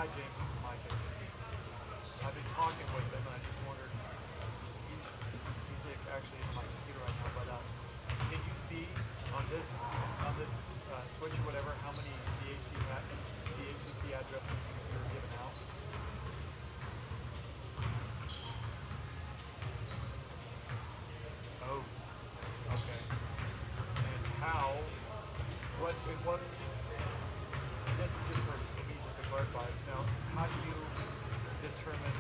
Hi James, Mike. I've been talking with him, and I just wondered. He's actually in my computer right now, but can you see on this switch or whatever how many DHCP addresses you were given out? Oh, okay. And how? What? This is just for me just to clarify. Now, how do you determine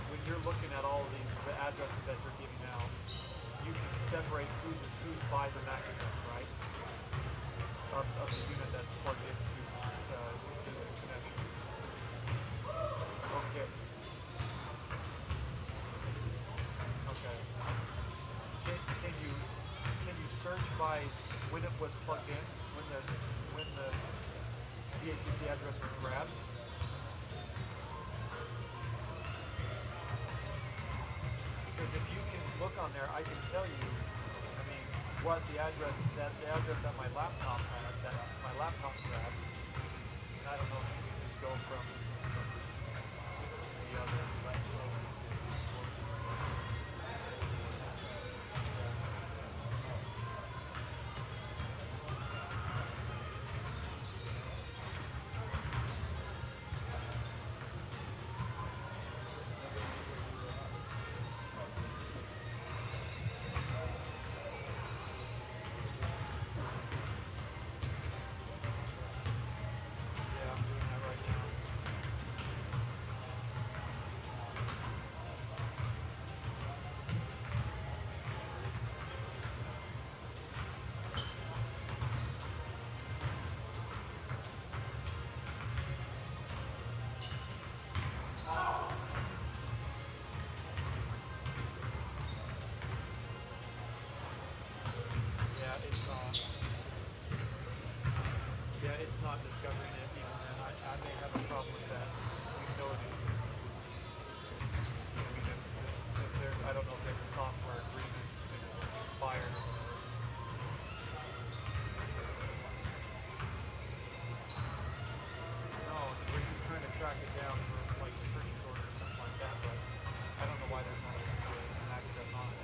when you're looking at all of the addresses that you're giving out? You can separate who's by the MAC address, right? Of the unit that's plugged into the connection. Okay. Okay. Can you search by when it was plugged in, when the DHCP address was grabbed? Because if you can look on there, I can tell you, I mean, what the address that my laptop had, that my laptop grabbed. I don't know if you can just go from the other side. It's not discovering it even then. I may have a problem with that utility. I mean, if there's, I don't know if there's a software agreement that's expired or whatever. No, we're just trying to track it down for like a purchase order or something like that, but I don't know why there's not an address on it.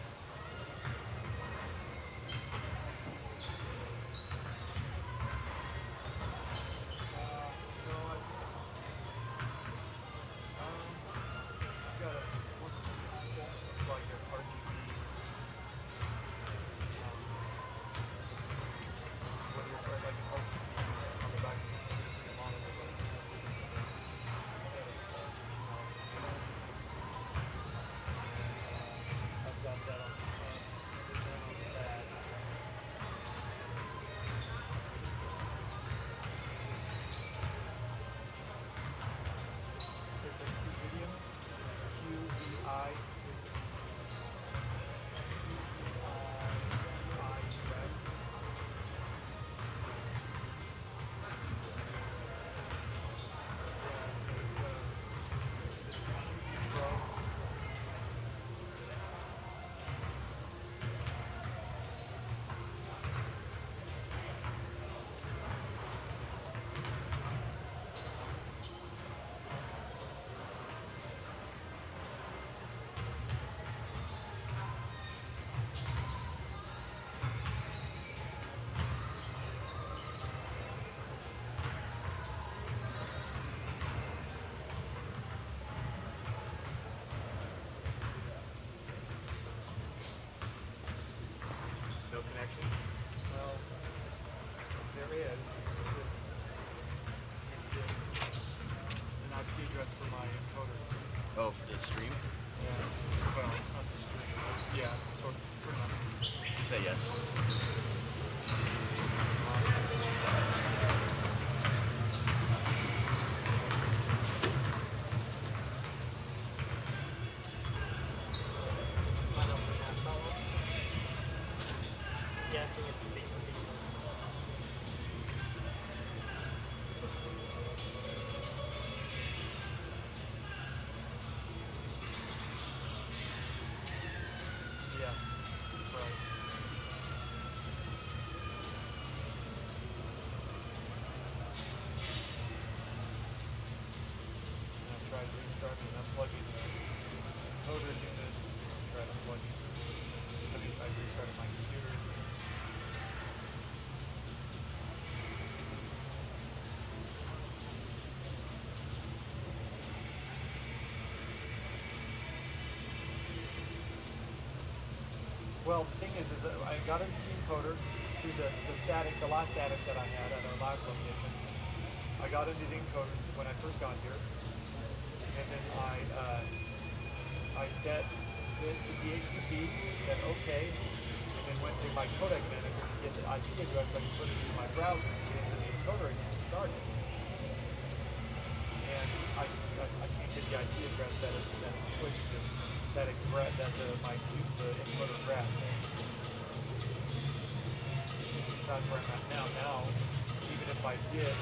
Connection? Well, there is. This is an IP address for my encoder. Oh, for the stream? Yeah. Well, not the stream. Yeah, sort of. Pretty much. You say yes. well, the thing is that I got into the encoder through the static, the last static that I had at our last location. I got into the encoder when I first got here, and then I set it to DHCP, said okay, and then went to my codec manager to get the IP address so I could put it into my browser and get into the encoder again and start it. And I can't get the IP address that it switched to, that it grabbed, that the encoder grabbed. So that's where I'm at now. Now, even if I did,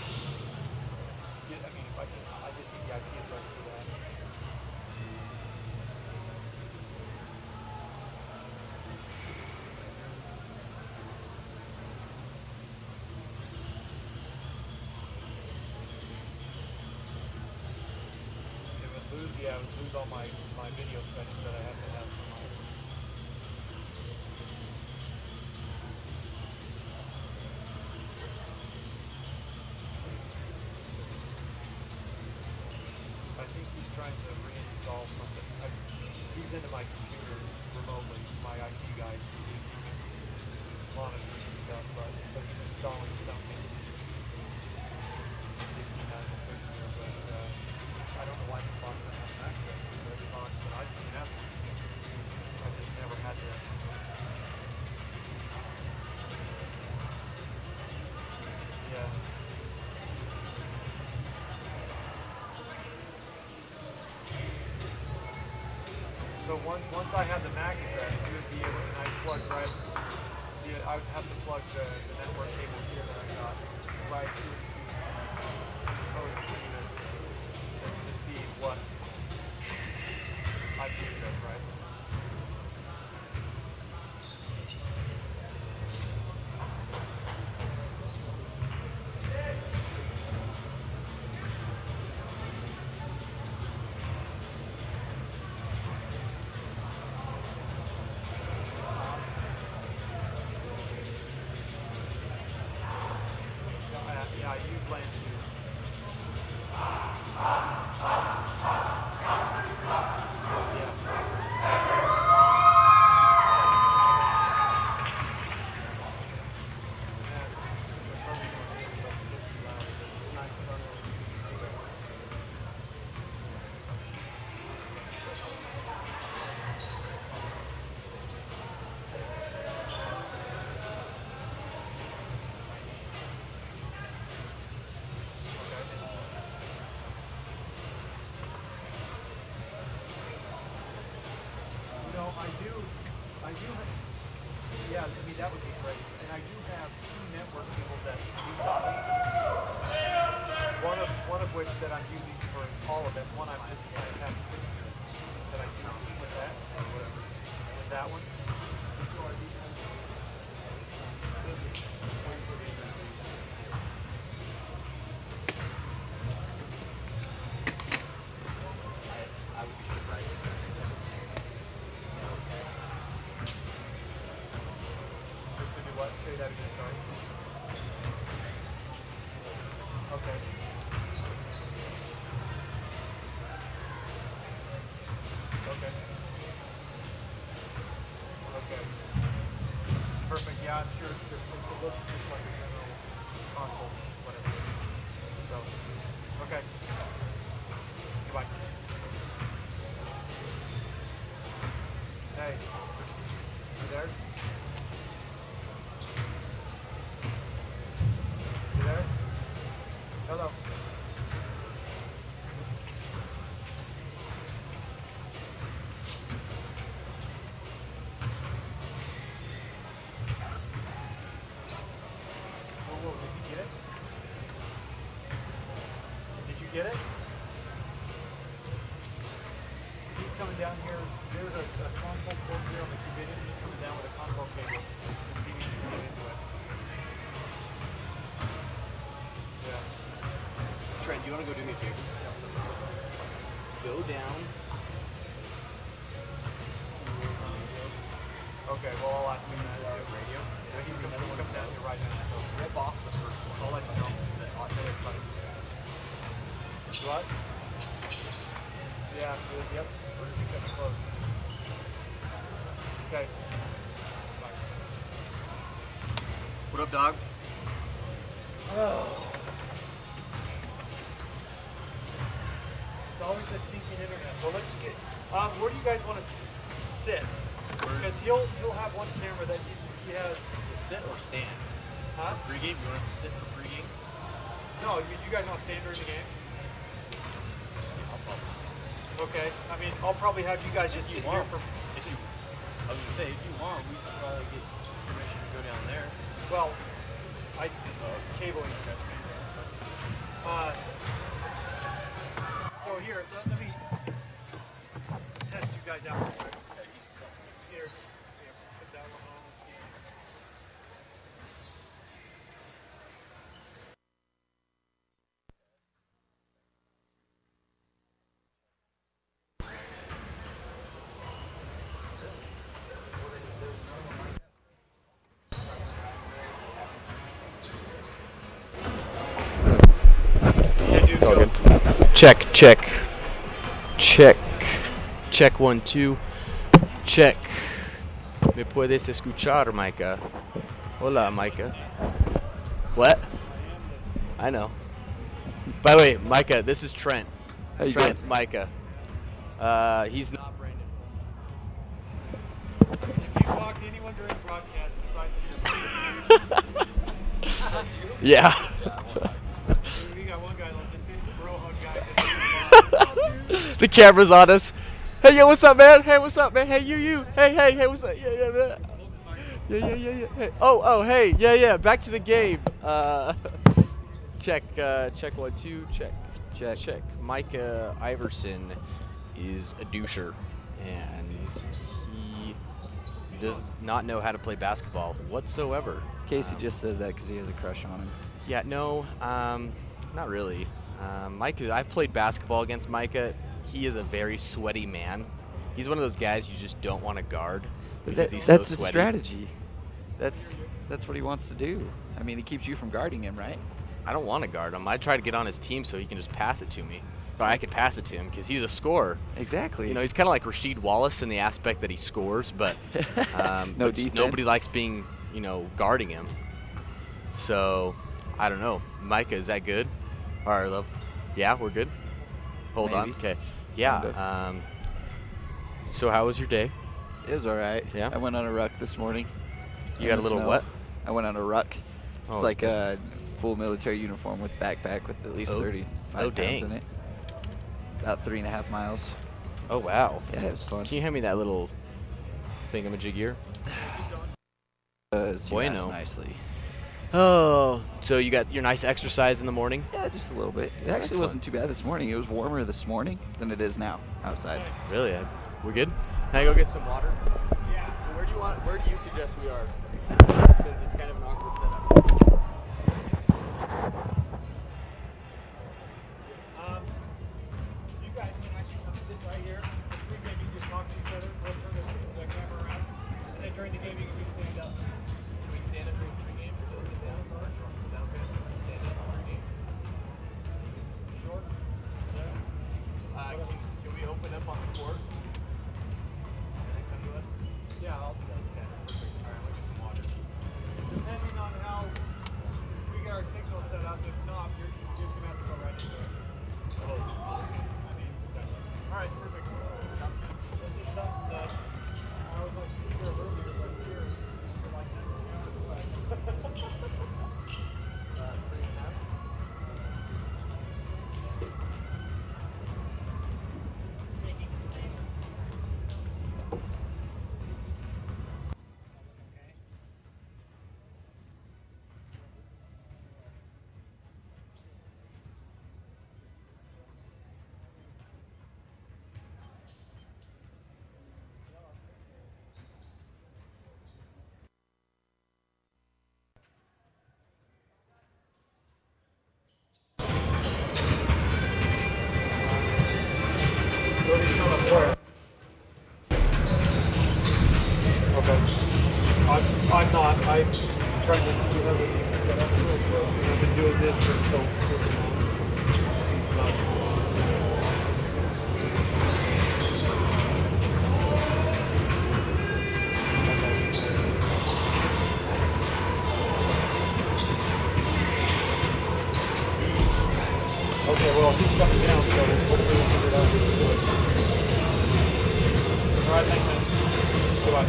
I just need the IP address for that. I would lose all my video settings that I have to have for my. I think he's trying to reinstall something. He's into my computer remotely, my IT guy. He's monitoring stuff, but he's installing something. Let's see if he has a fix here, but I don't know why this box doesn't have access to every box that I've seen have. I just never had to. Yeah. So once I had the MAC address, you would be able, and I plug right. I would have to plug the network cable here that I got right into the code to see what IP address, right? Yeah, I use LAN too. I do have, yeah, I mean, that would be great. And I do have 2 network cables that do copy. One of which that I'm using for all of it. One I have sitting here that I do with that, or whatever. With that one. I would be surprised if that was Just to do what? Say that again, sorry. Okay. Okay. Okay. Perfect. Yeah, I'm sure it looks just like a general console, whatever. So, okay. Goodbye. Hey, you there? You there? Hello. Whoa, did you get it? Did you get it? He's coming down here. There's a console port here on the Cubidium. He's coming down with a console cable and see if he can get into it. Yeah. Trent, do you want to go do me a favor? Go down. Okay, well, I'll ask him that. Radio. Yeah, he's coming down here right now. So Rip off the first one. I'll let you know. What? Yeah, good. Yep. We're getting close. Okay. up, dog? Oh. It's always the stinking internet. Well, let's get. Where do you guys want to sit? Because he'll have one camera that he has. To sit or stand? Huh? Pre-game? You want us to sit for pre-game? No, you guys want to stand during the game? I'll probably stand. Okay. I mean, I'll probably have you guys just sit here for. I was gonna say, if you want, we could probably get permission to go down there. Well, cabling. So here, let me test you guys out real quick. Here, put that one on. Let's see. It's all good. Check, check. Check. Check 1, 2. Check. ¿Me puedes escuchar, Micah? Hola, Micah. What? I know. By the way, Micah, this is Trent. How you Trent, doing? Micah. He's not Brandon. If you talk to anyone during the broadcast besides you, Yeah. we got one guy that'll just sit and bro hug guys. The camera's on us. Hey, yo, what's up, man? Hey, what's up, man? Hey, you. Hey, what's up? Yeah, man. Yeah. Hey. Oh, hey. Yeah. Back to the game. Check 1, 2. Check. Micah Iverson is a doucher, and he does not know how to play basketball whatsoever. Casey just says that because he has a crush on him. Yeah, no, not really. Micah, I've played basketball against Micah. He is a very sweaty man. He's one of those guys you just don't want to guard because he's That's so the sweaty. strategy. That's what he wants to do. I mean, he keeps you from guarding him, right? I don't want to guard him. I try to get on his team so he can just pass it to me. Or I could pass it to him because he's a scorer. Exactly. You know, he's kind of like Rasheed Wallace in the aspect that he scores, but, No but defense. nobody likes being, guarding him. So, I don't know. Micah, is that good? All right, love. Yeah, we're good. Hold on. Maybe. Okay. Yeah. Kinda. So how was your day? It was all right. Yeah? I went on a ruck this morning. You in got a the little snow. what? I went on a ruck. It's Oh, like a full military uniform with backpack with at least 35 pounds dang. in it. About 3.5 miles. Oh, wow. Yeah, it was fun. Can you hand me that little thingamajigger? Bueno. Nicely. Oh, so you got your nice exercise in the morning? Yeah, just a little bit. It actually Excellent. wasn't too bad this morning. It was warmer this morning than it is now outside. Really? We're good? Can I go get some water? Yeah. Where do you suggest we are? Since it's kind of an awkward setup. You guys can actually come sit right here. This weekend you just talk to each other. We'll turn the camera around, and then during the game you can just stand up. Can we stand up during pre-game? Is that sit down? Is that okay? Stand up pre-game? Short. Can we open up on the court? Can they come to us? Yeah, I'll do that. Okay, perfect. All right, we'll get some water. Depending on how we get our signal set up, if not, you're just gonna have to go right into it. I mean, all right, perfect. This is something that I was like sure of earlier, but here we're like I'm not. I'm trying to do other things set up real quick. I've been doing this for so freaking long. Okay, well, he's coming down, so hopefully we'll figure it out. All right, thanks, man. Goodbye.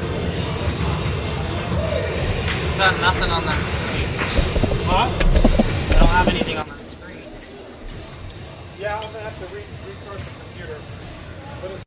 Got nothing on that screen. Huh? I don't have anything on that screen. Yeah, I'm gonna have to restart the computer. But it's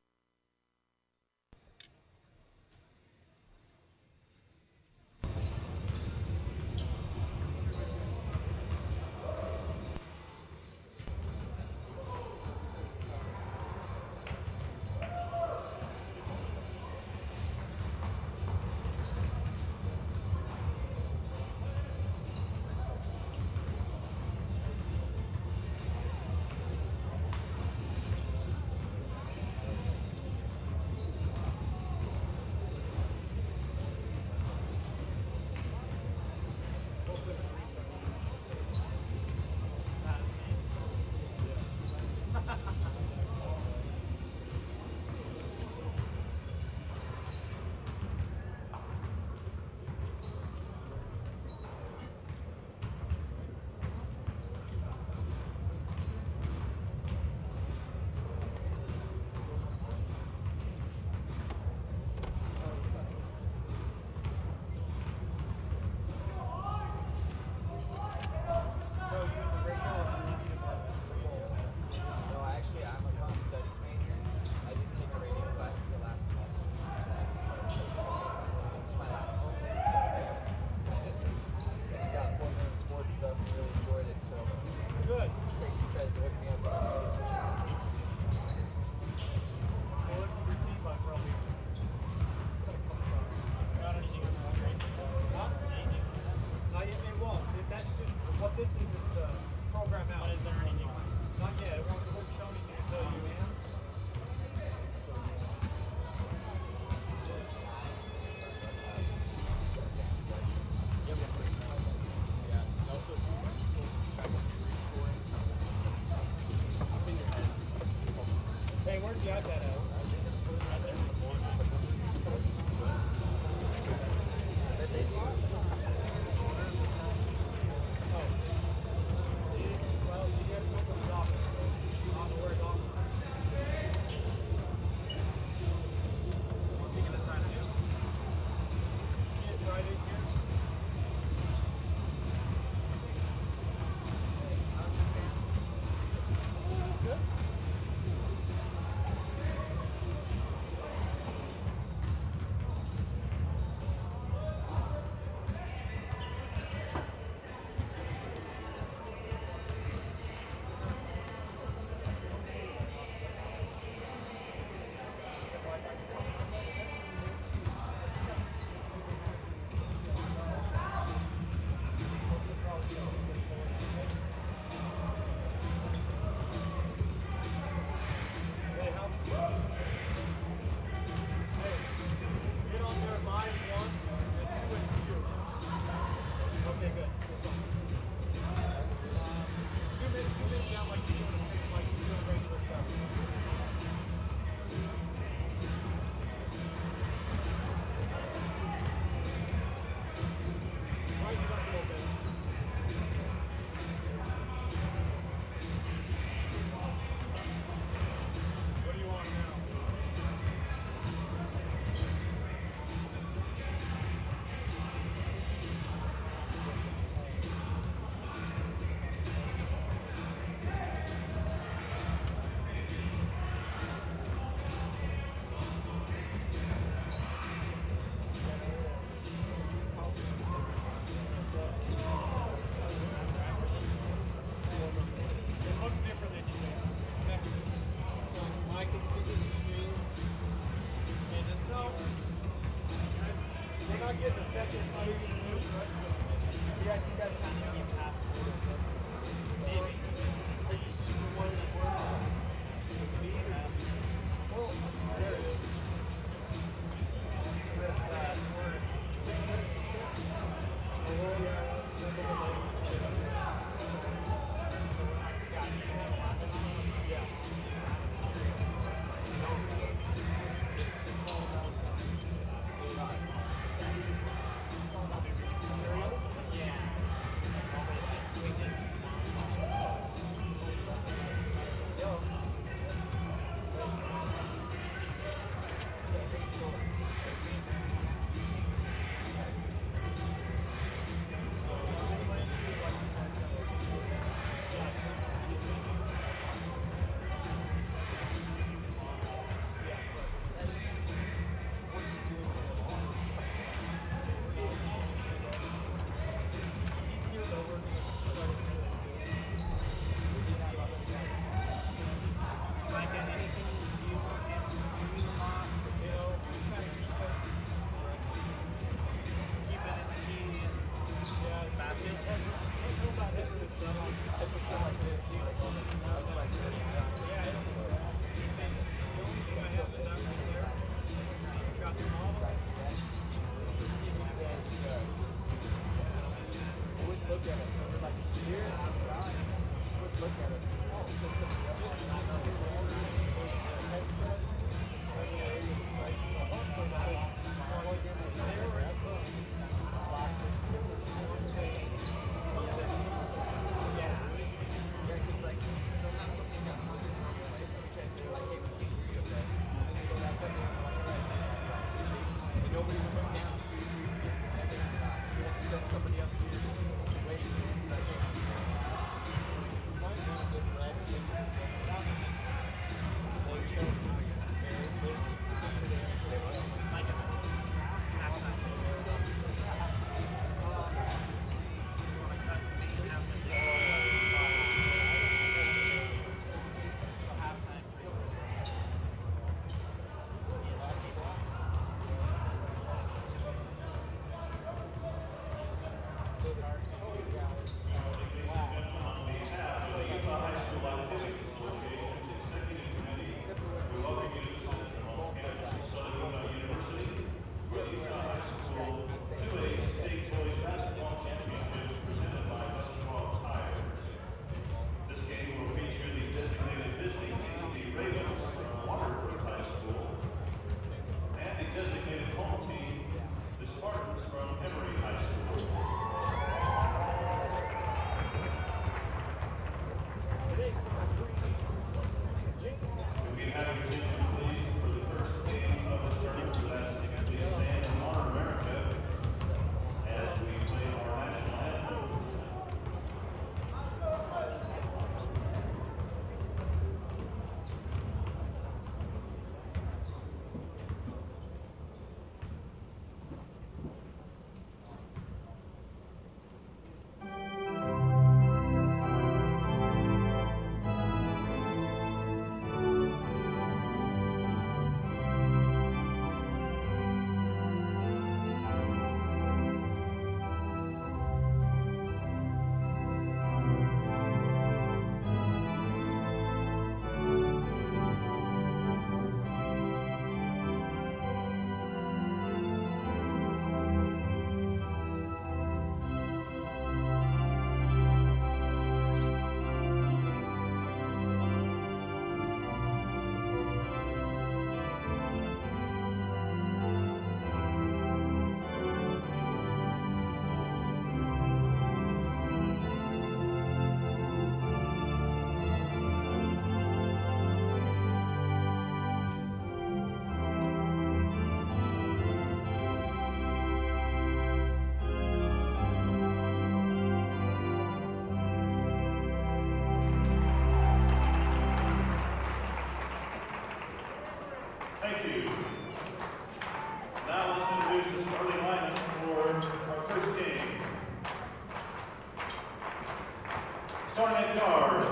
Starting at guard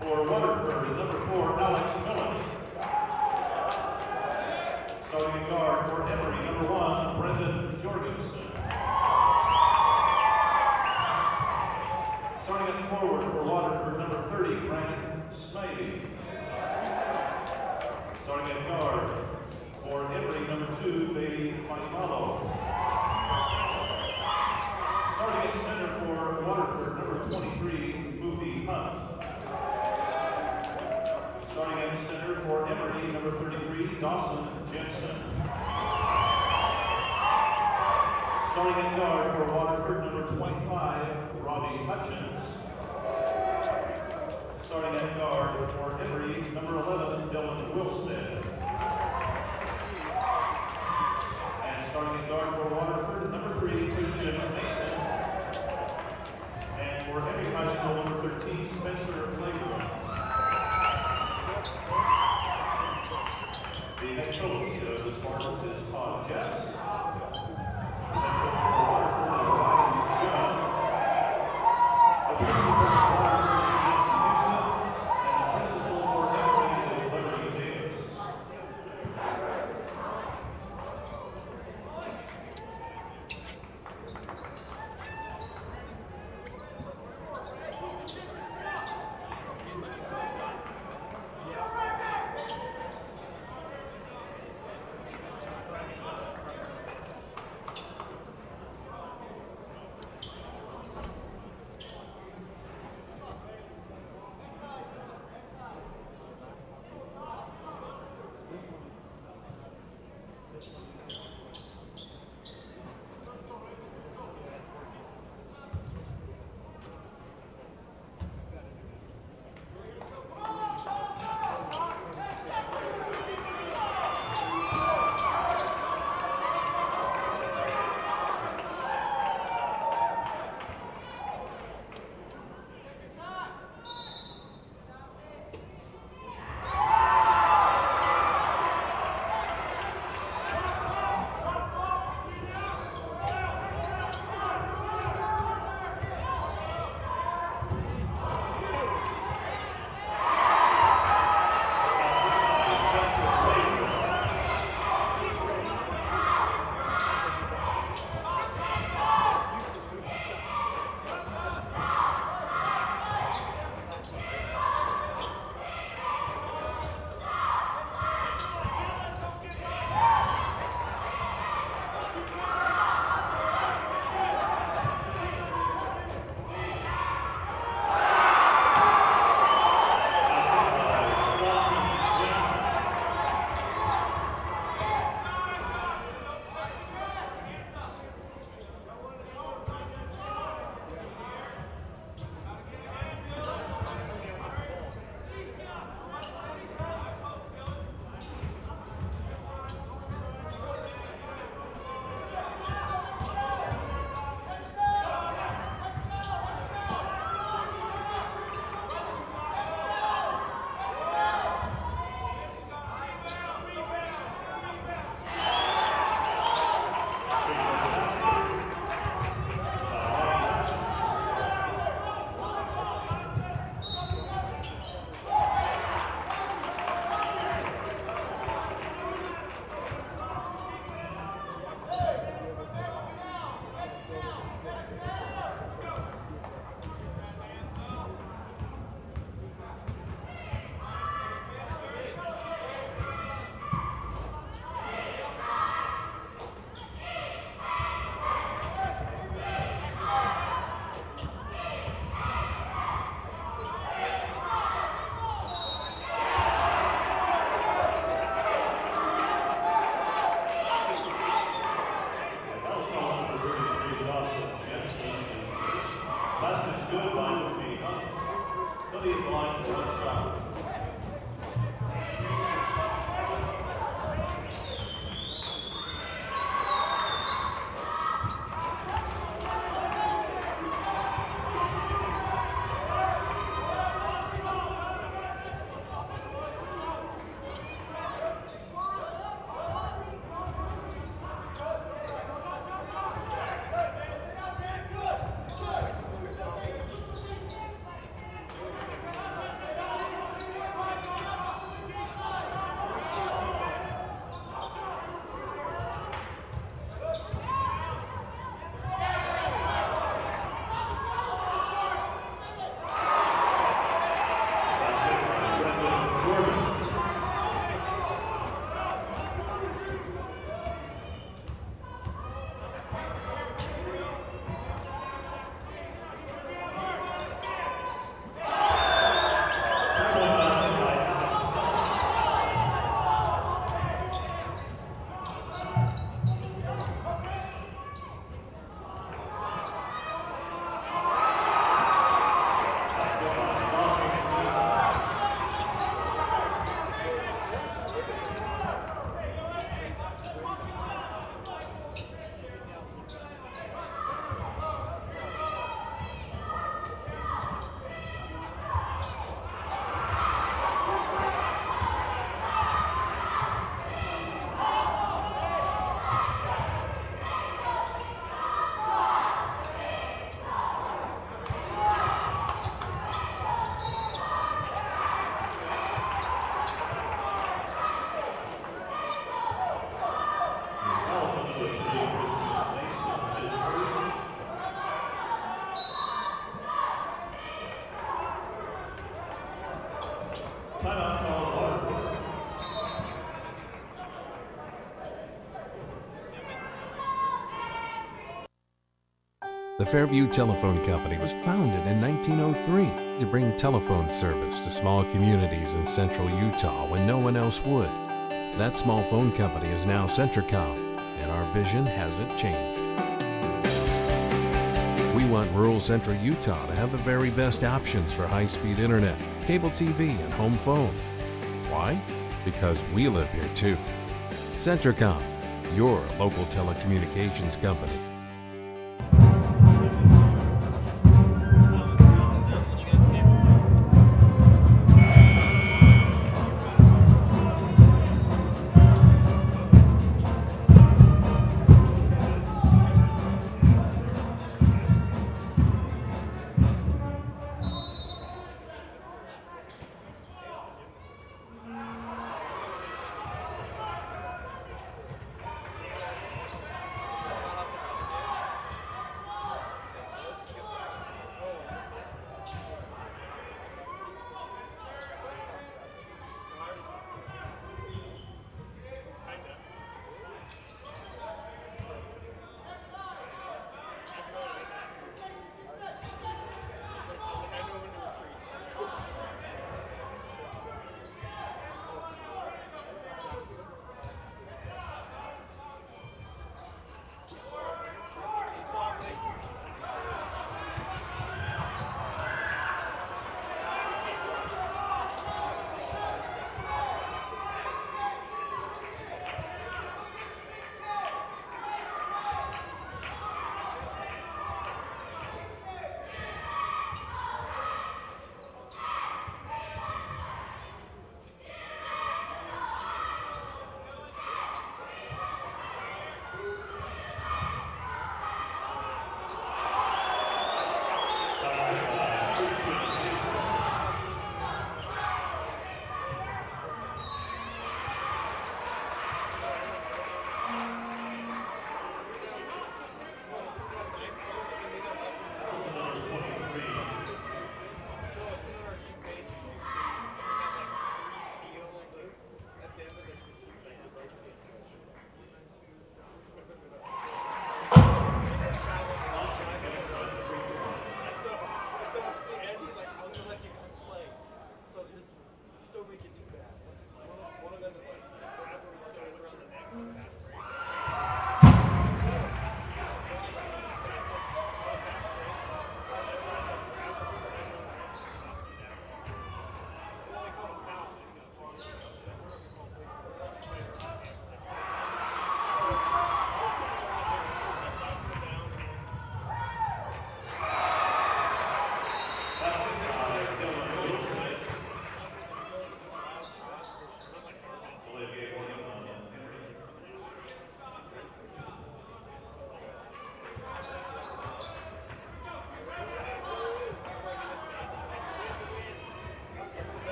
for Waterford, number 4, Alex Millett. Starting at guard for Emery, number 1, Brendan Jorgensen. Starting at forward for Waterford, number 30, Grant Snivy. Starting at guard for Emery, number 2, Bailey Fanimalo. Starting at center for Waterford, number 23, Mufi Hunt. Starting at center for Emery, number 33, Dawson Jensen. Starting at guard for Waterford, number 25, Robbie Hutchins. Starting at guard for Emery, number 11, Dylan Wilstead. And starting at guard for Waterford, number 3, Christian Mason. And for Emery High School, number 13, Spencer Playroom. The head coach of the Spartans is Todd Jeffs. The head coach for Waterford is Ryan Judd. The principal for Waterford is Nancy Houston. And the principal for Emery is Larry Davis. good line with me, Hunt. Plenty of line for one shot. Timeout called Waterford. The Fairview Telephone Company was founded in 1903 to bring telephone service to small communities in central Utah when no one else would. That small phone company is now Centricom, and our vision hasn't changed. We want rural central Utah to have the very best options for high-speed internet, cable TV, and home phone. Why? Because we live here too. Centricom, your local telecommunications company.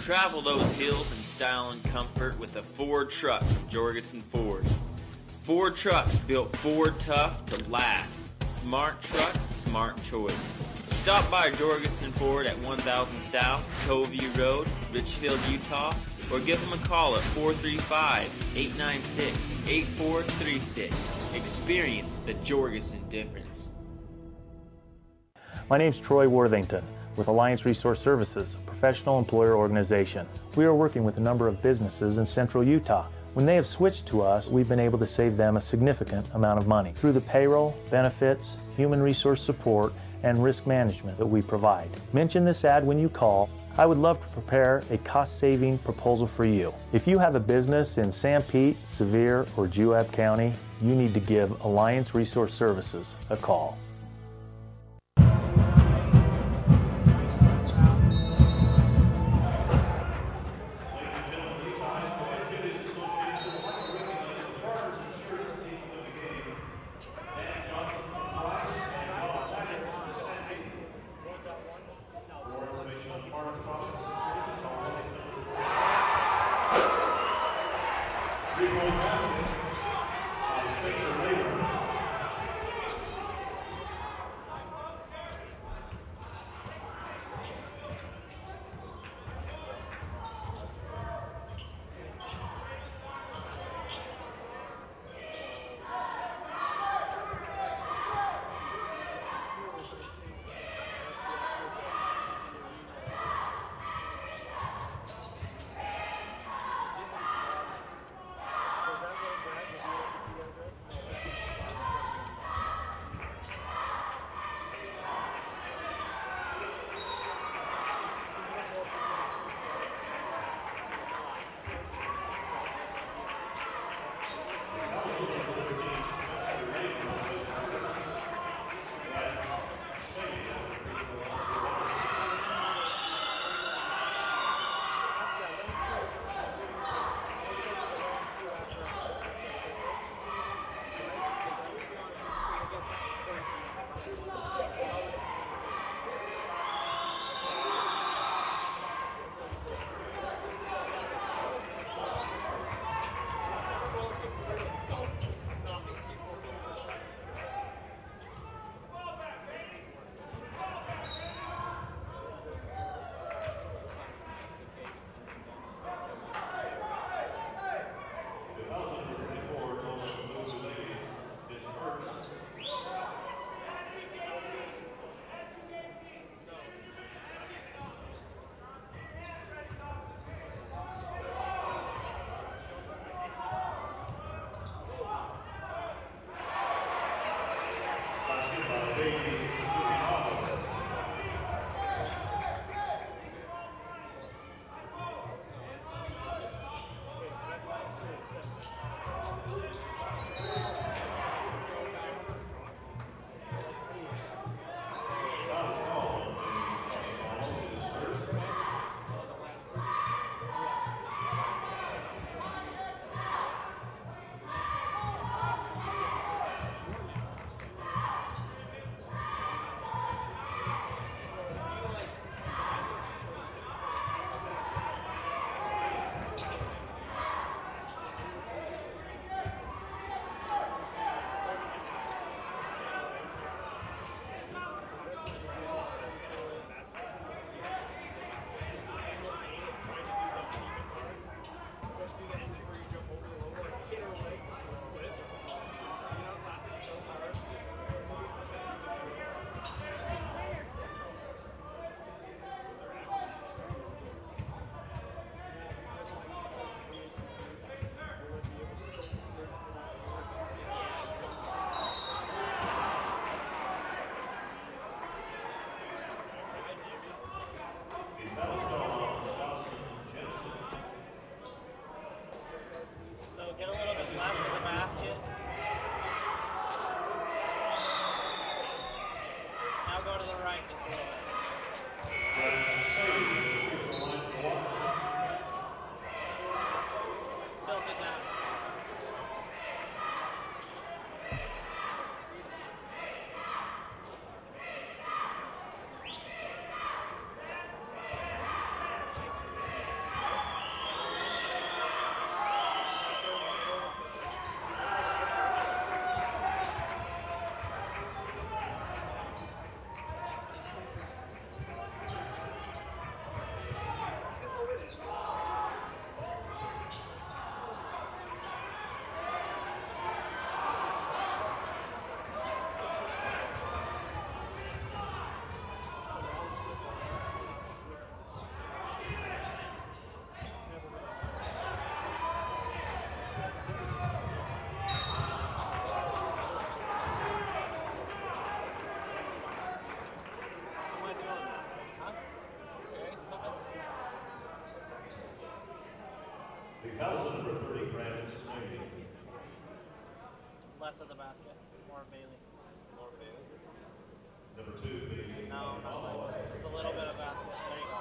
Travel those hills in style and comfort with a Ford truck from Jorgensen Ford. Ford trucks built Ford tough to last. Smart truck, smart choice. Stop by Jorgensen Ford at 1000 South, Coveview Road, Richfield, Utah, or give them a call at 435-896-8436. Experience the Jorgensen difference. My name's Troy Worthington with Alliance Resource Services, a professional employer organization. We are working with a number of businesses in central Utah. When they have switched to us, we've been able to save them a significant amount of money through the payroll, benefits, human resource support, and risk management that we provide. Mention this ad when you call. I would love to prepare a cost-saving proposal for you. If you have a business in San Pete, Sevier, or Juab County, you need to give Alliance Resource Services a call. The foul on number 30, Brandon Smiley. Less of the basket. More Bailey. More Bailey. Number 2, Bailey. No, like just a little bit of basket. There you go.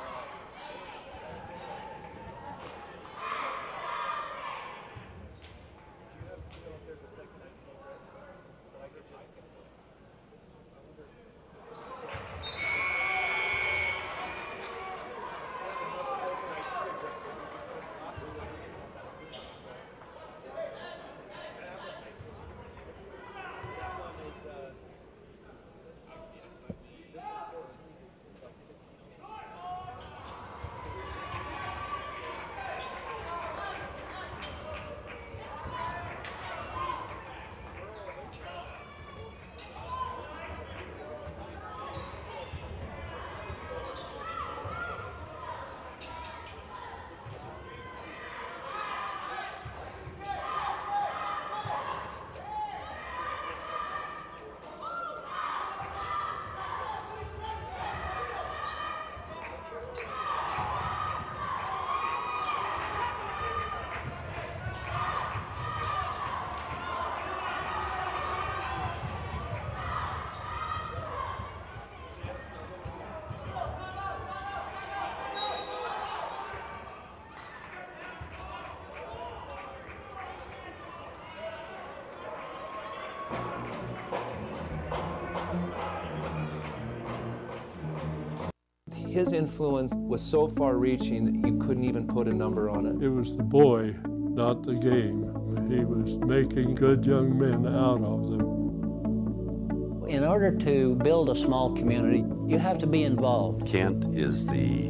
His influence was so far-reaching you couldn't even put a number on it. It was the boy, not the game. He was making good young men out of them. In order to build a small community, you have to be involved. Kent is the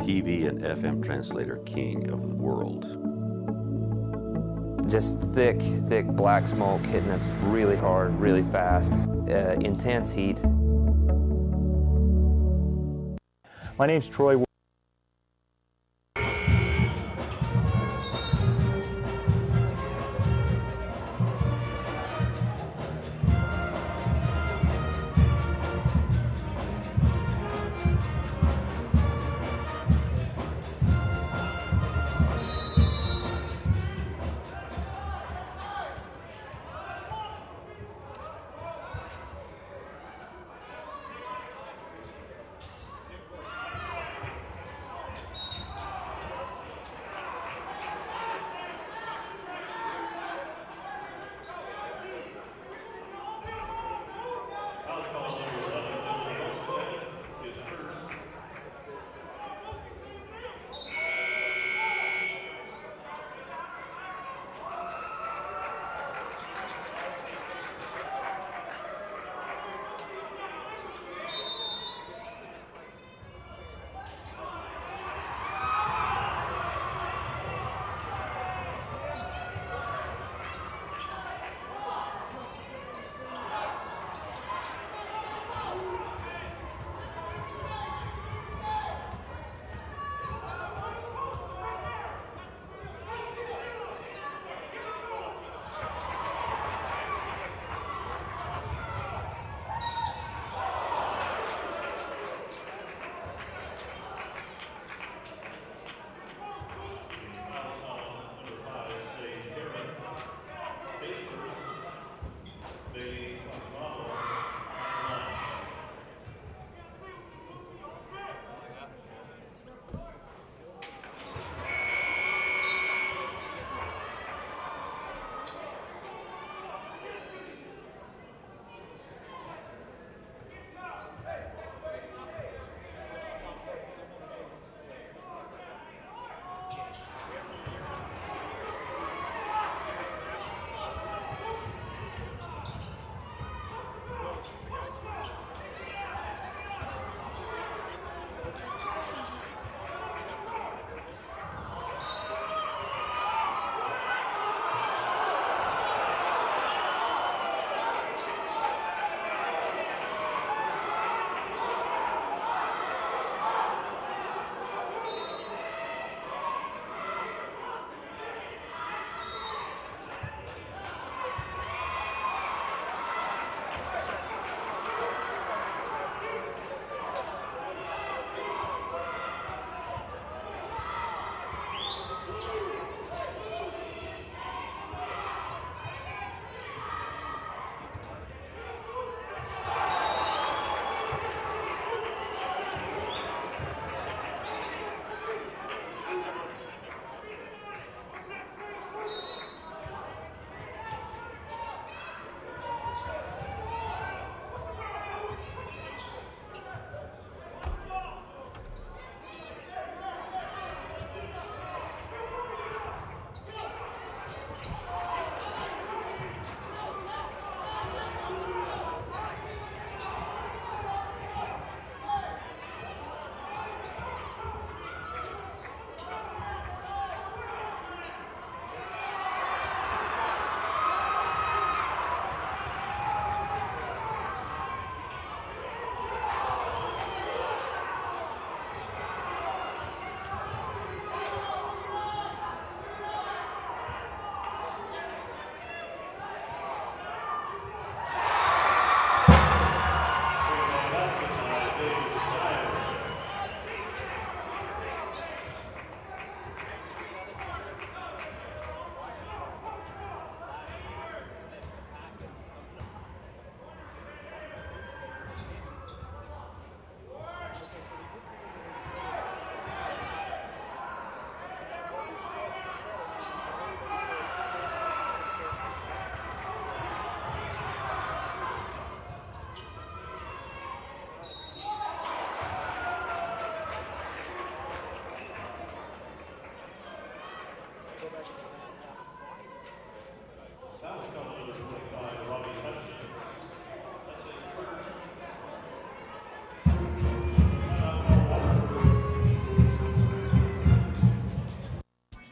TV and FM translator king of the world. Just thick black smoke hitting us really hard, really fast, intense heat. My name's Troy.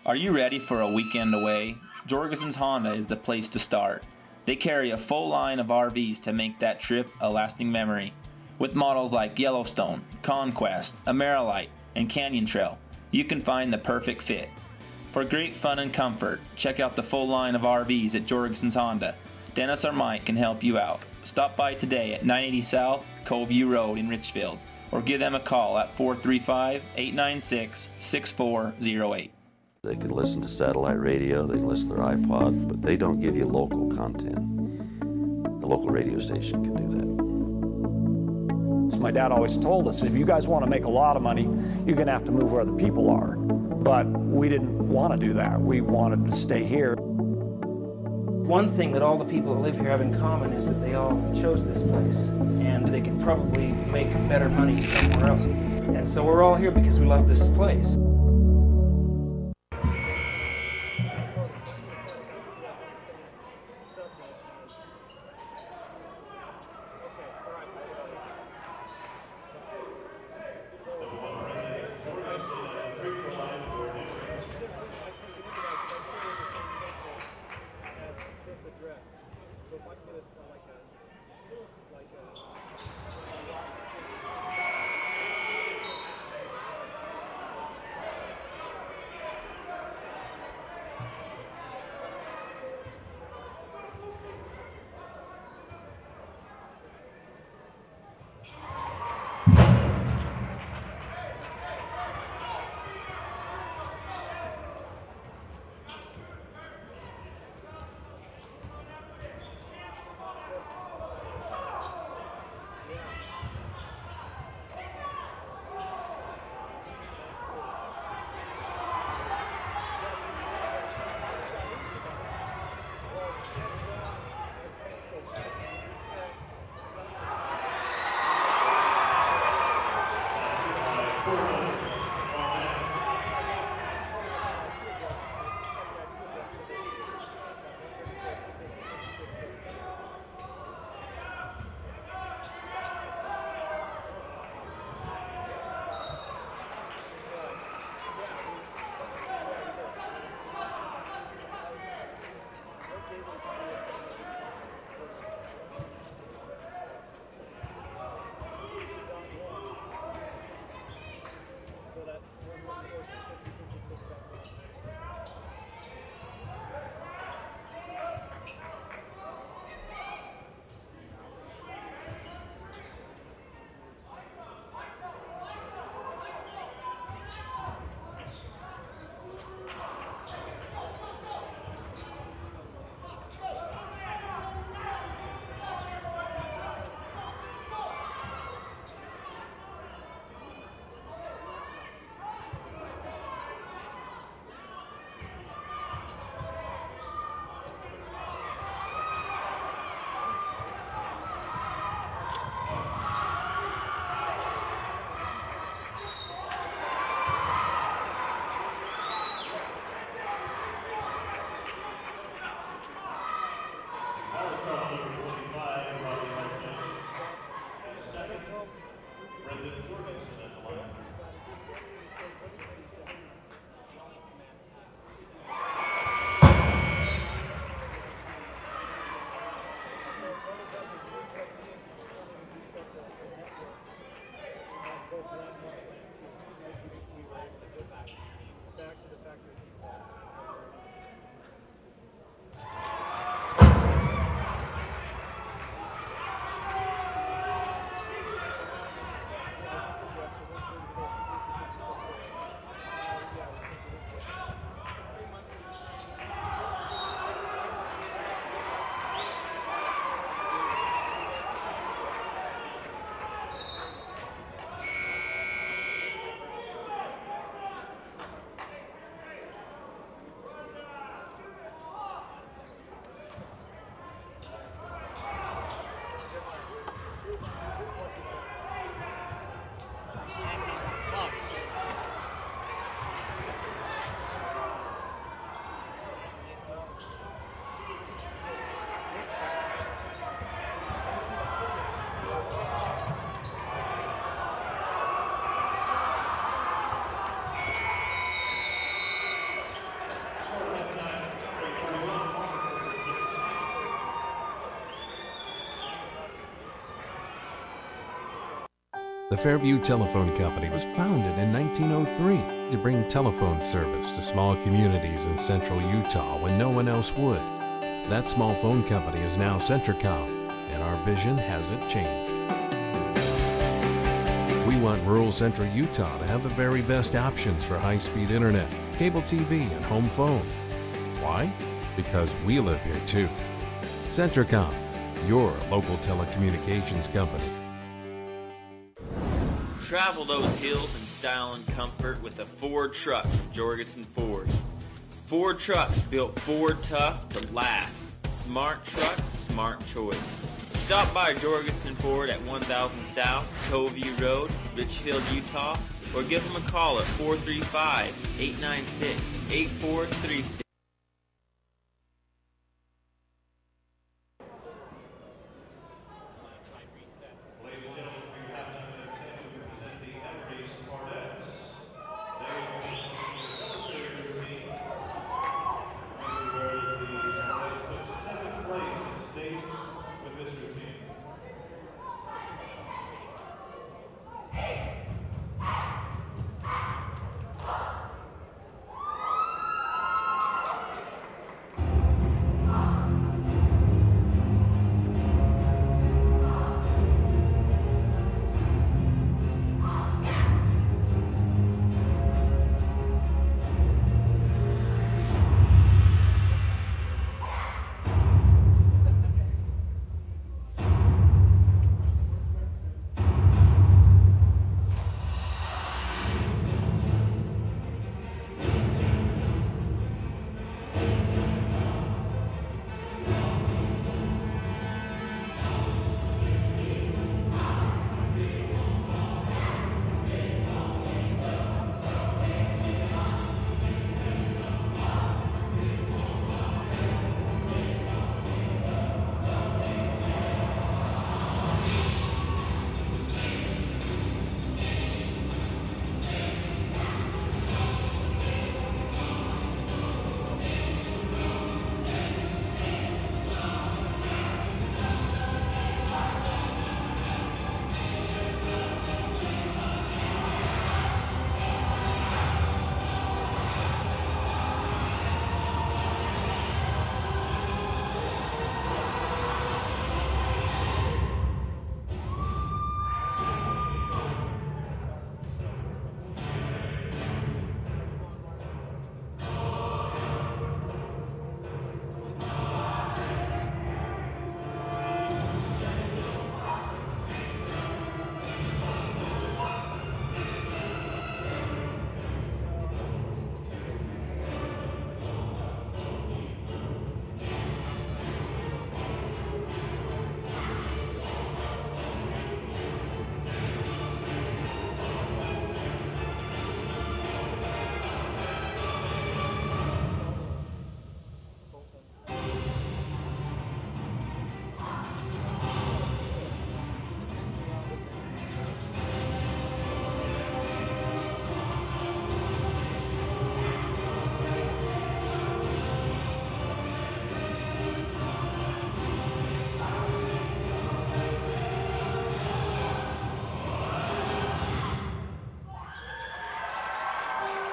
Are you ready for a weekend away? Jorgensen's Honda is the place to start. They carry a full line of RVs to make that trip a lasting memory. With models like Yellowstone, Conquest, Emery, and Canyon Trail, you can find the perfect fit. For great fun and comfort, check out the full line of RVs at Jorgensen's Honda. Dennis or Mike can help you out. Stop by today at 980 South Coveview Road in Richfield, or give them a call at 435-896-6408. They can listen to satellite radio, they can listen to their iPod, but they don't give you local content. The local radio station can do that. So my dad always told us, if you guys want to make a lot of money, you're going to have to move where the people are. But we didn't want to do that. We wanted to stay here. One thing that all the people that live here have in common is that they all chose this place, and they could probably make better money somewhere else. And so we're all here because we love this place. The Fairview Telephone Company was founded in 1903 to bring telephone service to small communities in central Utah when no one else would. That small phone company is now Centricom, and our vision hasn't changed. We want rural central Utah to have the very best options for high-speed internet, cable TV, and home phone. Why? Because we live here too. Centricom, your local telecommunications company. Travel those hills in style and comfort with a Ford truck from Jorgensen Ford. Ford trucks built Ford tough to last. Smart truck, smart choice. Stop by Jorgensen Ford at 1000 South, Coveview Road, Richfield, Utah, or give them a call at 435-896-8436.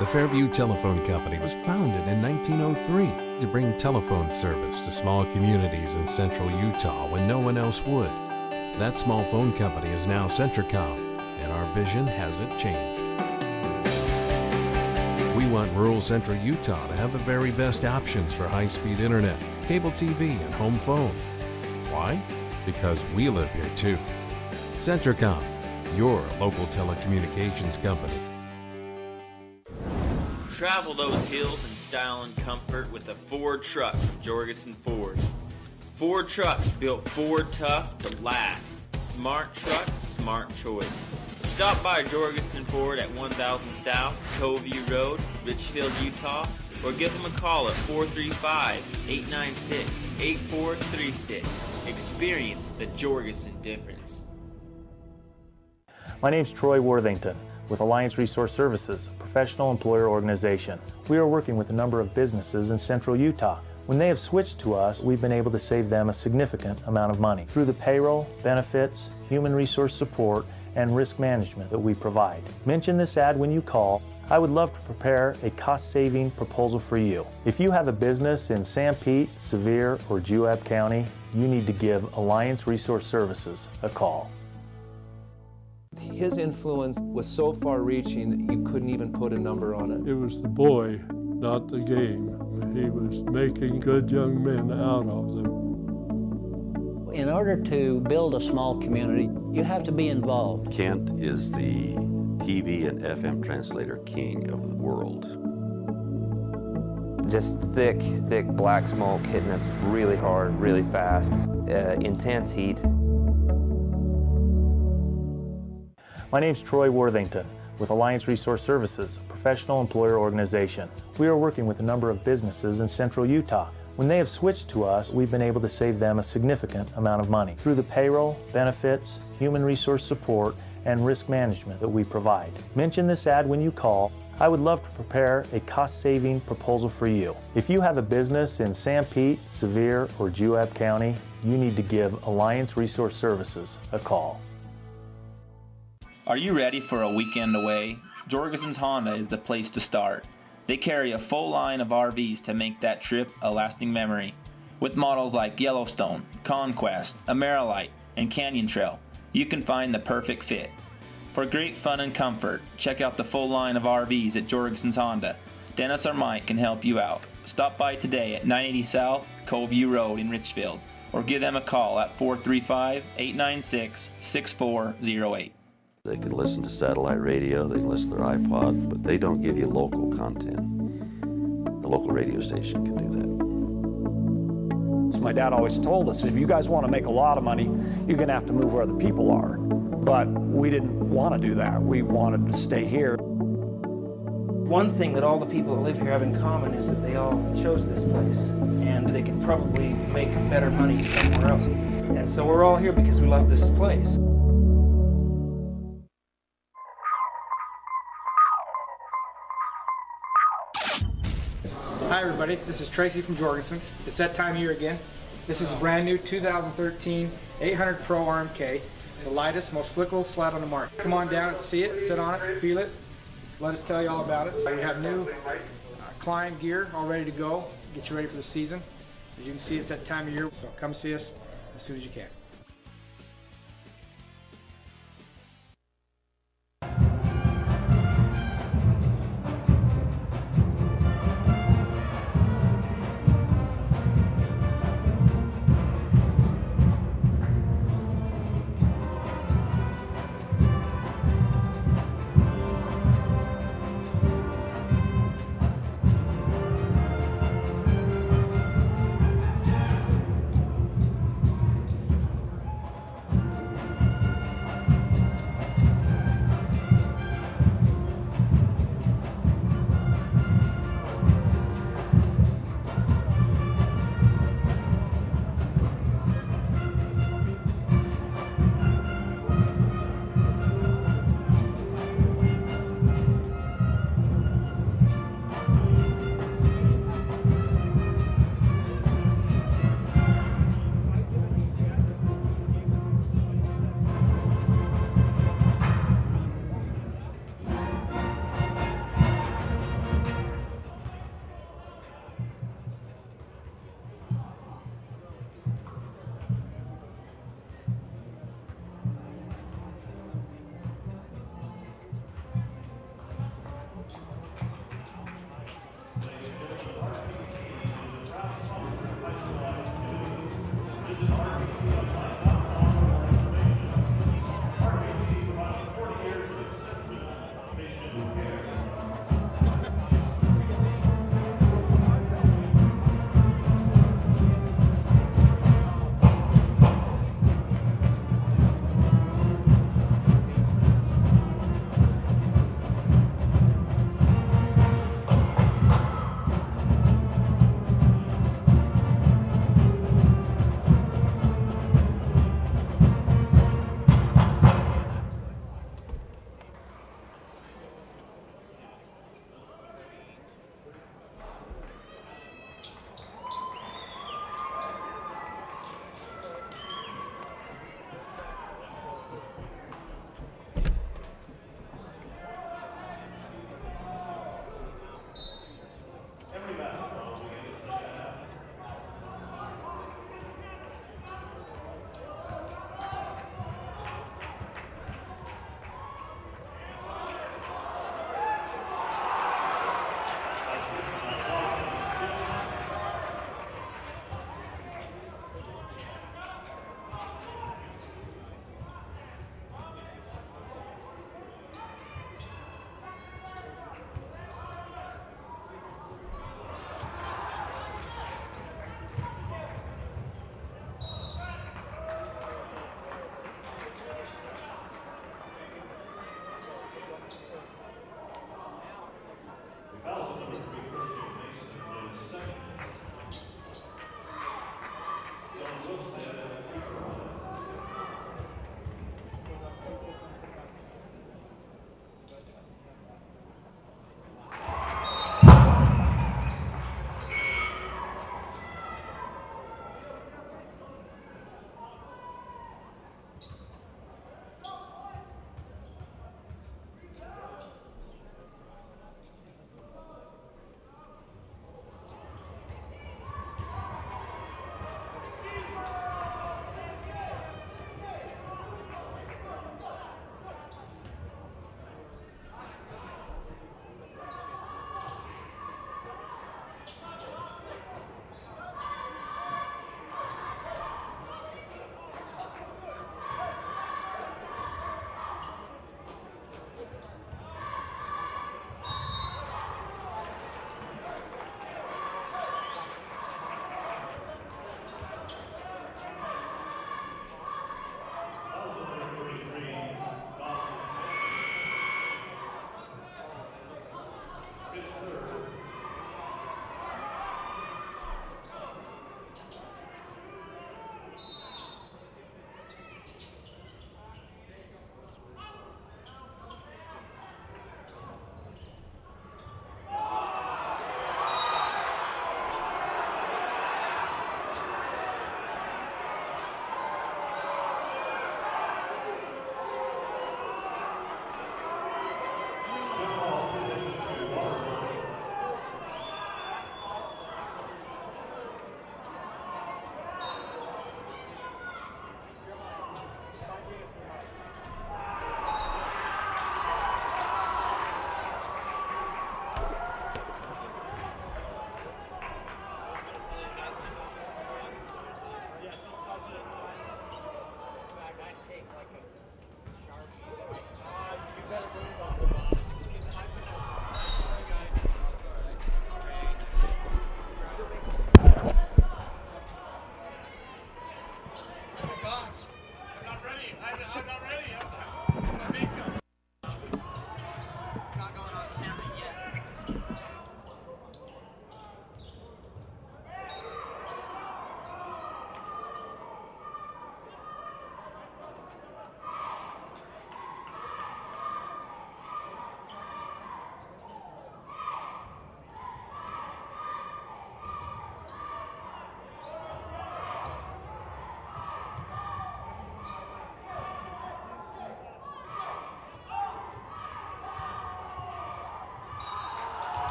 The Fairview Telephone Company was founded in 1903 to bring telephone service to small communities in central Utah when no one else would. That small phone company is now Centricom, and our vision hasn't changed. We want rural central Utah to have the very best options for high-speed internet, cable TV, and home phone. Why? Because we live here too. Centricom, your local telecommunications company. Travel those hills in style and comfort with a Ford truck from Jorgensen Ford. Ford trucks built Ford tough to last. Smart truck, smart choice. Stop by Jorgensen Ford at 1000 South, Coveview Road, Richfield, Utah, or give them a call at 435-896-8436. Experience the Jorgensen difference. My name's Troy Worthington with Alliance Resource Services, a professional employer organization. We are working with a number of businesses in central Utah. When they have switched to us, we've been able to save them a significant amount of money through the payroll, benefits, human resource support, and risk management that we provide. Mention this ad when you call. I would love to prepare a cost-saving proposal for you. If you have a business in Sanpete, Sevier, or Juab County, you need to give Alliance Resource Services a call. His influence was so far-reaching you couldn't even put a number on it. It was the boy, not the game. He was making good young men out of them. In order to build a small community, you have to be involved. Kent is the TV and FM translator king of the world. Just thick black smoke hitting us really hard, really fast, intense heat. My name's Troy Worthington with Alliance Resource Services, a professional employer organization. We are working with a number of businesses in central Utah. When they have switched to us, we've been able to save them a significant amount of money through the payroll, benefits, human resource support, and risk management that we provide. Mention this ad when you call. I would love to prepare a cost-saving proposal for you. If you have a business in Sanpete, Sevier, or Juab County, you need to give Alliance Resource Services a call. Are you ready for a weekend away? Jorgensen's Honda is the place to start. They carry a full line of RVs to make that trip a lasting memory. With models like Yellowstone, Conquest, Emery, and Canyon Trail, you can find the perfect fit. For great fun and comfort, check out the full line of RVs at Jorgensen's Honda. Dennis or Mike can help you out. Stop by today at 980 South Coveview Road in Richfield, or give them a call at 435-896-6408. They can listen to satellite radio, they can listen to their iPod, but they don't give you local content. The local radio station can do that. So my dad always told us, if you guys want to make a lot of money, you're going to have to move where the people are. But we didn't want to do that. We wanted to stay here. One thing that all the people that live here have in common is that they all chose this place, and they could probably make better money somewhere else. And so we're all here because we love this place. Hi everybody, this is Tracy from Jorgensen's. It's that time of year again. This is a brand new 2013 800 Pro RMK, the lightest, most flickable sled on the market. Come on down and see it, sit on it, feel it. Let us tell you all about it. We have new climb gear all ready to go, get you ready for the season. As you can see, it's that time of year, so come see us as soon as you can.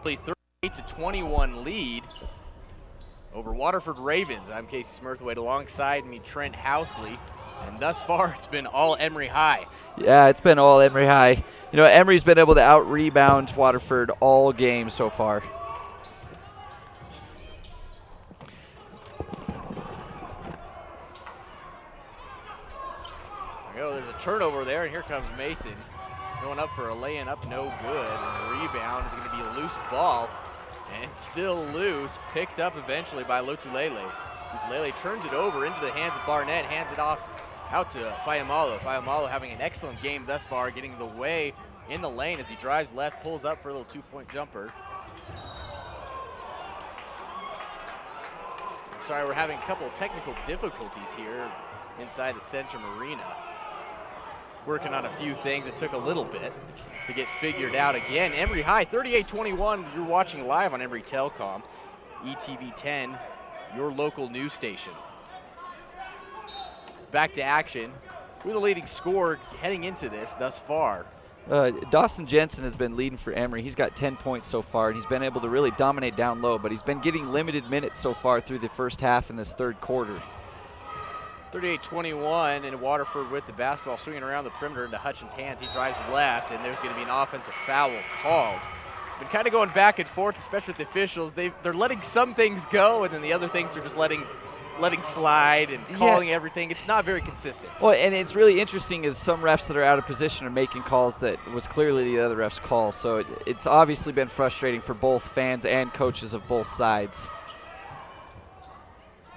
38-21 lead over Waterford Ravens. I'm Casey Smurthwaite, alongside me Trent Housley, and thus far it's been all Emery High. Yeah, it's been all Emery High. You know, Emery's been able to out-rebound Waterford all game so far. There's a turnover there, and here comes Mason. Going up for a lay-in, up no good. And the rebound is going to be a loose ball, and still loose. Picked up eventually by Lotulele. Lotulele turns it over into the hands of Barnett, hands it off out to Fayamalo. Fayamalo having an excellent game thus far, getting the way in the lane as he drives left, pulls up for a little two-point jumper. Sorry, we're having a couple of technical difficulties here inside the Centrum Arena. Working on a few things. It took a little bit to get figured out again. Emery High, 38-21. You're watching live on Emery Telcom, ETV 10, your local news station. Back to action. Who's the leading scorer heading into this thus far? Dawson Jensen has been leading for Emery. He's got 10 points so far, and he's been able to really dominate down low, but he's been getting limited minutes so far through the first half in this third quarter. 38-21, and Waterford with the basketball, swinging around the perimeter into Hutchins' hands. He drives left, and there's going to be an offensive foul called. Been kind of going back and forth, especially with the officials. They're letting some things go, and then the other things they're just letting slide and calling everything. It's not very consistent. Well, and it's really interesting is some refs that are out of position are making calls that was clearly the other ref's call. So it's obviously been frustrating for both fans and coaches of both sides.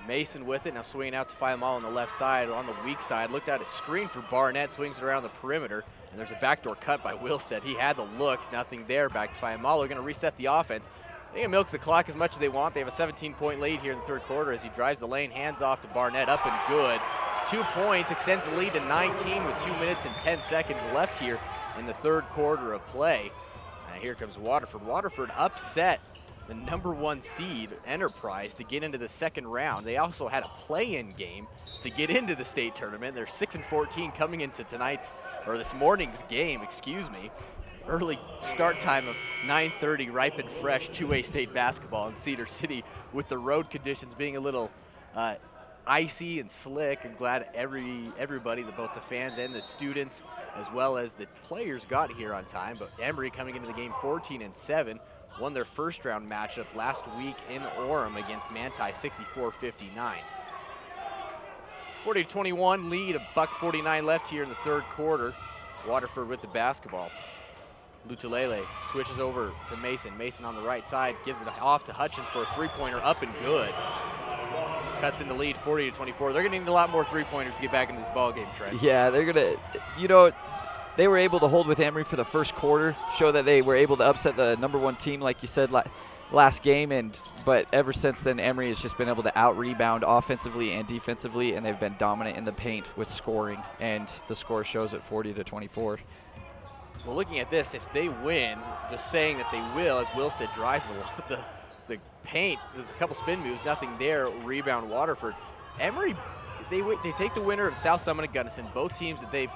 Mason with it, now swinging out to Fayamalo on the left side, on the weak side. Looked at a screen for Barnett, swings it around the perimeter, and there's a backdoor cut by Wilstead. He had the look, nothing there. Back to Fayamalo, going to reset the offense. They can milk the clock as much as they want. They have a 17-point lead here in the third quarter as he drives the lane, hands off to Barnett, up and good. 2 points, extends the lead to 19 with 2 minutes and 10 seconds left here in the third quarter of play. Now here comes Waterford. Waterford upset the #1 seed, Enterprise, to get into the second round. They also had a play-in game to get into the state tournament. They're 6-14 coming into this morning's game, excuse me. Early start time of 9:30, ripe and fresh 2A state basketball in Cedar City, with the road conditions being a little icy and slick. I'm glad everybody, both the fans and the students, as well as the players, got here on time. But Emery coming into the game 14-7. Won their first round matchup last week in Orem against Manti, 64-59. 40-21 lead, $1:49 left here in the third quarter. Waterford with the basketball. Lutulele switches over to Mason. Mason on the right side, gives it off to Hutchins for a three-pointer, up and good. Cuts in the lead, 40-24. They're gonna need a lot more three-pointers to get back into this ball game, Trent. Yeah, they're gonna, you know, they were able to hold with Emery for the first quarter, show that they were able to upset the #1 team, like you said, last game. But ever since then, Emery has just been able to out-rebound offensively and defensively, and they've been dominant in the paint with scoring. And the score shows at 40-24. Well, looking at this, if they win, just saying that they will, as Wilstead drives the paint, there's a couple spin moves, nothing there. Rebound Waterford. Emery, they take the winner of South Summit and Gunnison, both teams that they've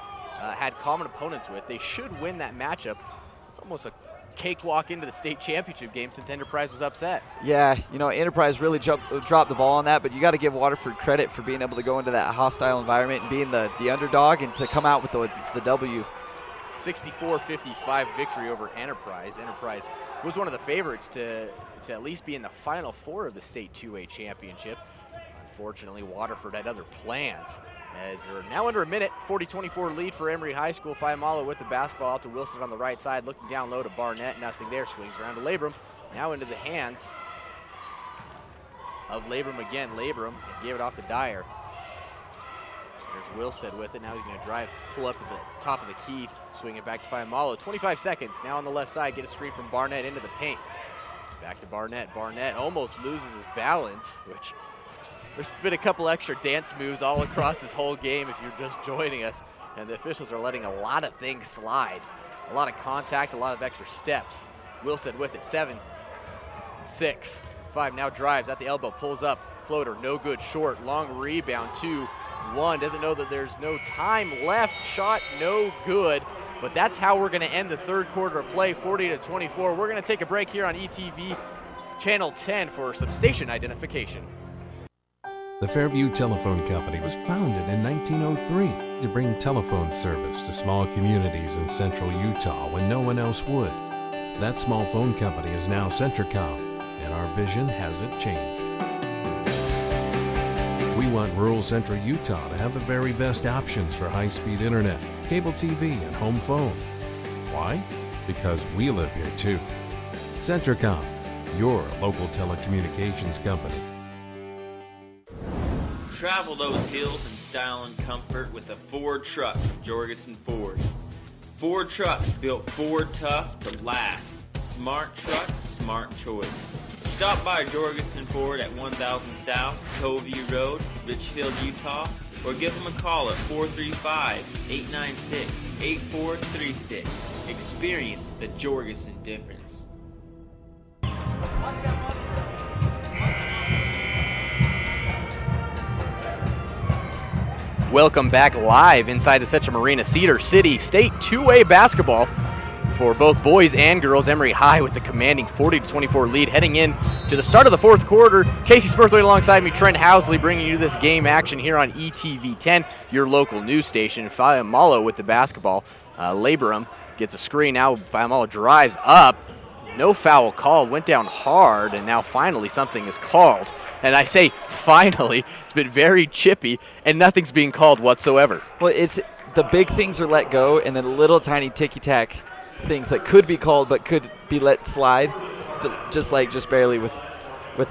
had common opponents with. They should win that matchup. It's almost a cakewalk into the state championship game since Enterprise was upset. Yeah, you know, Enterprise really dropped the ball on that, but you got to give Waterford credit for being able to go into that hostile environment and being the underdog and to come out with the W. 64-55 victory over Enterprise. Enterprise was one of the favorites to at least be in the Final Four of the state 2A championship. Unfortunately, Waterford had other plans, as they're now under a minute. 40-24 lead for Emery High School. Fayamalo with the basketball out to Wilson on the right side, looking down low to Barnett, nothing there. Swings around to Labrum, now into the hands of Labrum again. Labrum gave it off to Dyer. There's Wilstead with it. Now he's going to drive, pull up at the top of the key, swing it back to Fayamalo. 25 seconds now on the left side. Get a screen from Barnett into the paint. Back to Barnett. Barnett almost loses his balance, which there's been a couple extra dance moves all across this whole game if you're just joining us. And the officials are letting a lot of things slide. A lot of contact, a lot of extra steps. Wilstead with it. 7, 6, 5. Now drives at the elbow, pulls up, floater, no good, short, long rebound, 2-1. Doesn't know that there's no time left. Shot no good. But that's how we're going to end the third quarter of play, 40-24. We're going to take a break here on ETV Channel 10 for some station identification. The Fairview Telephone Company was founded in 1903 to bring telephone service to small communities in central Utah when no one else would. That small phone company is now Centricom, and our vision hasn't changed. We want rural central Utah to have the very best options for high-speed internet, cable TV, and home phone. Why? Because we live here too. Centricom, your local telecommunications company. Travel those hills in style and comfort with a Ford truck from Jorgensen Ford. Ford trucks built Ford tough to last. Smart truck, smart choice. Stop by Jorgensen Ford at 1000 South, Coveview Road, Richfield, Utah, or give them a call at 435-896-8436. Experience the Jorgensen difference. Welcome back live inside the Setcham Arena. Cedar City State 2A basketball for both boys and girls. Emery High with the commanding 40-24 lead heading in to the start of the fourth quarter. Casey Smurthwaite alongside me, Trent Housley, bringing you this game action here on ETV 10, your local news station. Fiamalo with the basketball. Labrum gets a screen. Now Fiamalo drives up. No foul called, went down hard, and now finally something is called. And I say finally, it's been very chippy, and nothing's being called whatsoever. Well, it's the big things are let go, and then little tiny ticky-tack things that could be called but could be let slide, just barely with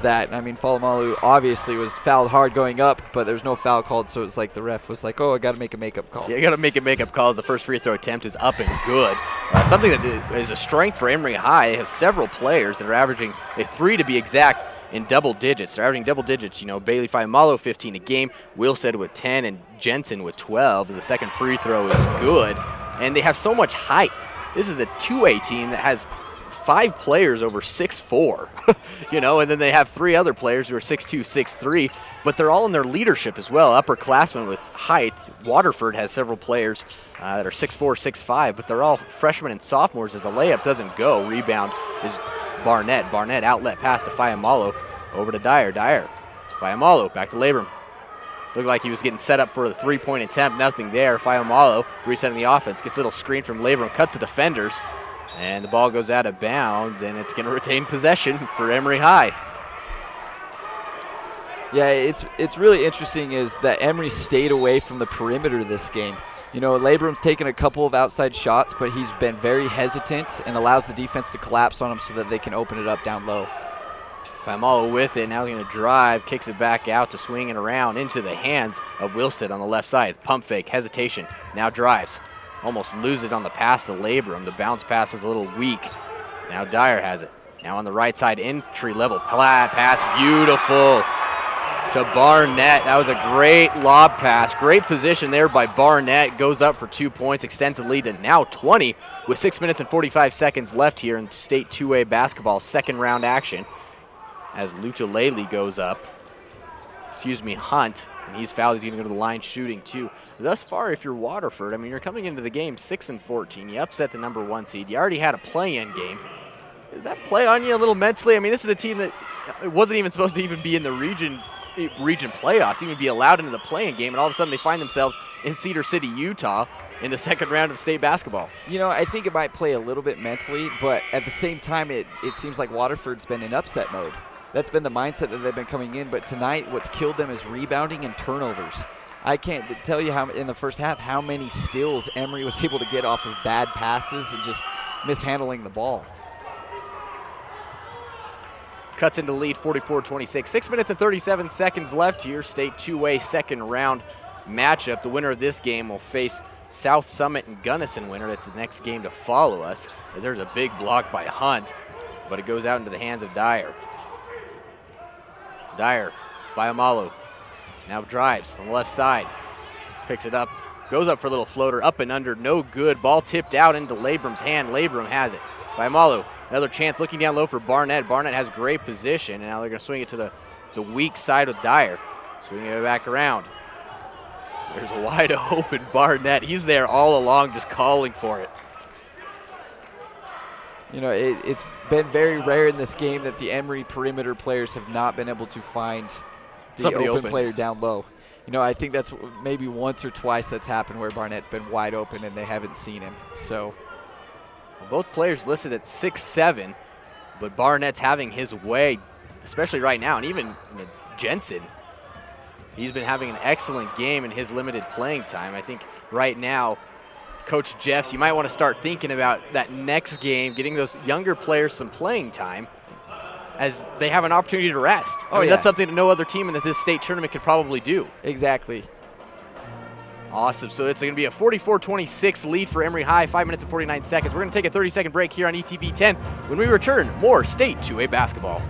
that. I mean, Falamalu obviously was fouled hard going up, but there's no foul called, so it's like the ref was like, oh, I got to make a makeup call. Yeah, you got to make a makeup call as the first free throw attempt is up and good. Something that is a strength for Emery High. They have several players that are averaging, 3 to be exact, in double digits. They're averaging double digits. You know, Bailey Fiamalo 15 a game, Wilstead with 10, and Jensen with 12. The second free throw is good, and they have so much height. This is a 2A team that has 5 players over 6'4", you know, and then they have 3 other players who are 6'2", 6'3", but they're all in their leadership as well, upperclassmen with height. Waterford has several players that are 6'4", 6'5", but they're all freshmen and sophomores as the layup doesn't go. Rebound is Barnett. Barnett outlet pass to Fiamalo, over to Dyer. Dyer, Fiamalo, back to Labrum. Looked like he was getting set up for the three-point attempt, nothing there. Fiamalo resetting the offense, gets a little screen from Labrum, cuts the defenders, and the ball goes out of bounds, and it's going to retain possession for Emery High. Yeah, it's really interesting is that Emery stayed away from the perimeter this game. You know, Labrum's taken a couple of outside shots, but he's been very hesitant and allows the defense to collapse on him so that they can open it up down low. Fiamalo with it, now going to drive, kicks it back out to swing it around into the hands of Wilstead on the left side. Pump fake, hesitation, now drives. Almost lose it on the pass to Labrum. The bounce pass is a little weak. Now Dyer has it. Now on the right side, entry level pass, beautiful to Barnett. That was a great lob pass. Great position there by Barnett. Goes up for 2 points, extends the lead to now 20 with 6 minutes and 45 seconds left here in State 2A basketball, second round action. As Lucha Lely goes up, Hunt, and he's fouled. He's going to go to the line shooting too. Thus far, if you're Waterford, I mean, you're coming into the game 6-14. You upset the #1 seed. You already had a play-in game. Does that play on you a little mentally? I mean, this is a team that wasn't even supposed to even be in the region playoffs, even be allowed into the play-in game, and all of a sudden they find themselves in Cedar City, Utah, in the second round of state basketball. You know, I think it might play a little bit mentally, but at the same time, it seems like Waterford's been in upset mode. That's been the mindset that they've been coming in, but tonight what's killed them is rebounding and turnovers. I can't tell you how in the first half how many steals Emery was able to get off of bad passes and just mishandling the ball. Cuts into lead 44-26. 6 minutes and 37 seconds left here. State 2A second round matchup. The winner of this game will face South Summit and Gunnison winner. That's the next game to follow us, as there's a big block by Hunt, but it goes out into the hands of Dyer. Dyer, Fiamalo, now drives on the left side, picks it up, goes up for a little floater, up and under, no good. Ball tipped out into Labrum's hand. Labrum has it. Fiamalo, another chance looking down low for Barnett. Barnett has great position, and now they're going to swing it to the weak side with Dyer. Swinging it back around. There's a wide open Barnett. He's there all along just calling for it. You know, it's been very rare in this game that the Emery perimeter players have not been able to find the Somebody open open player down low. You know, I think that's maybe once or twice that's happened where Barnett's been wide open and they haven't seen him. So both players listed at 6'7", but Barnett's having his way, especially right now, and even Jensen. He's been having an excellent game in his limited playing time. I think right now, Coach Jeffs, you might want to start thinking about that next game, getting those younger players some playing time as they have an opportunity to rest. I mean, that's something that no other team in this state tournament could probably do. Exactly. Awesome. So it's going to be a 44-26 lead for Emery High, 5 minutes and 49 seconds. We're going to take a 30-second break here on ETV 10. When we return, more State 2A basketball.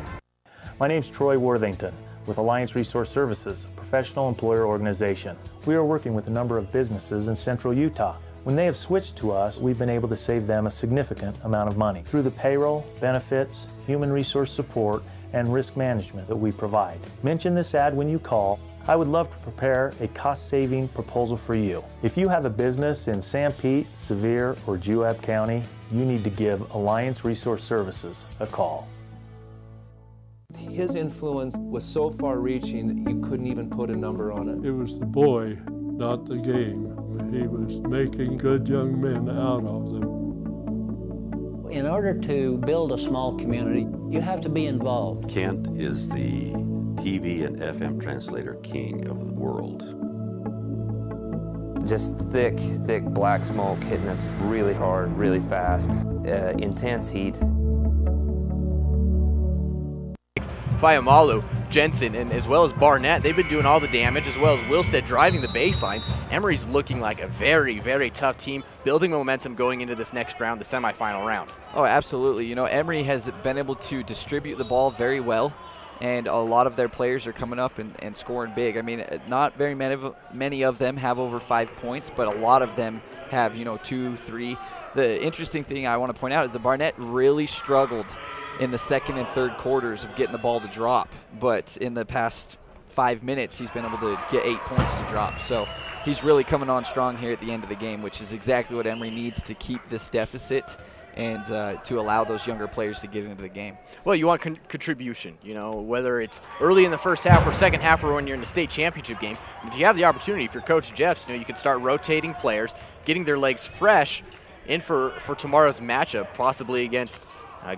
My name's Troy Worthington with Alliance Resource Services, a professional employer organization. We are working with a number of businesses in central Utah. When they have switched to us, we've been able to save them a significant amount of money through the payroll, benefits, human resource support, and risk management that we provide. Mention this ad when you call. I would love to prepare a cost-saving proposal for you. If you have a business in San Pete, Sevier, or Juab County, you need to give Alliance Resource Services a call. His influence was so far-reaching you couldn't even put a number on it. It was the boy, not the game. He was making good young men out of them. In order to build a small community, you have to be involved. Kent is the TV and FM translator king of the world. Just thick black smoke hitting us really hard, really fast, intense heat. Fayamalu, Jensen, and as well as Barnett, they've been doing all the damage, as well as Wilstead driving the baseline. Emery's looking like a very, very tough team, building momentum going into this next round, the semifinal round. Oh, absolutely. You know, Emery has been able to distribute the ball very well, and a lot of their players are coming up and scoring big. I mean, not very many of them have over 5 points, but a lot of them have, 2, 3. The interesting thing I want to point out is that Barnett really struggled in the second and third quarters of getting the ball to drop, but in the past 5 minutes he's been able to get 8 points to drop. So he's really coming on strong here at the end of the game, which is exactly what Emery needs to keep this deficit and to allow those younger players to get into the game. Well, you want contribution, whether it's early in the first half or second half or when you're in the state championship game. And if you have the opportunity, if you're Coach Jeffs, you can start rotating players, getting their legs fresh in for tomorrow's matchup, possibly against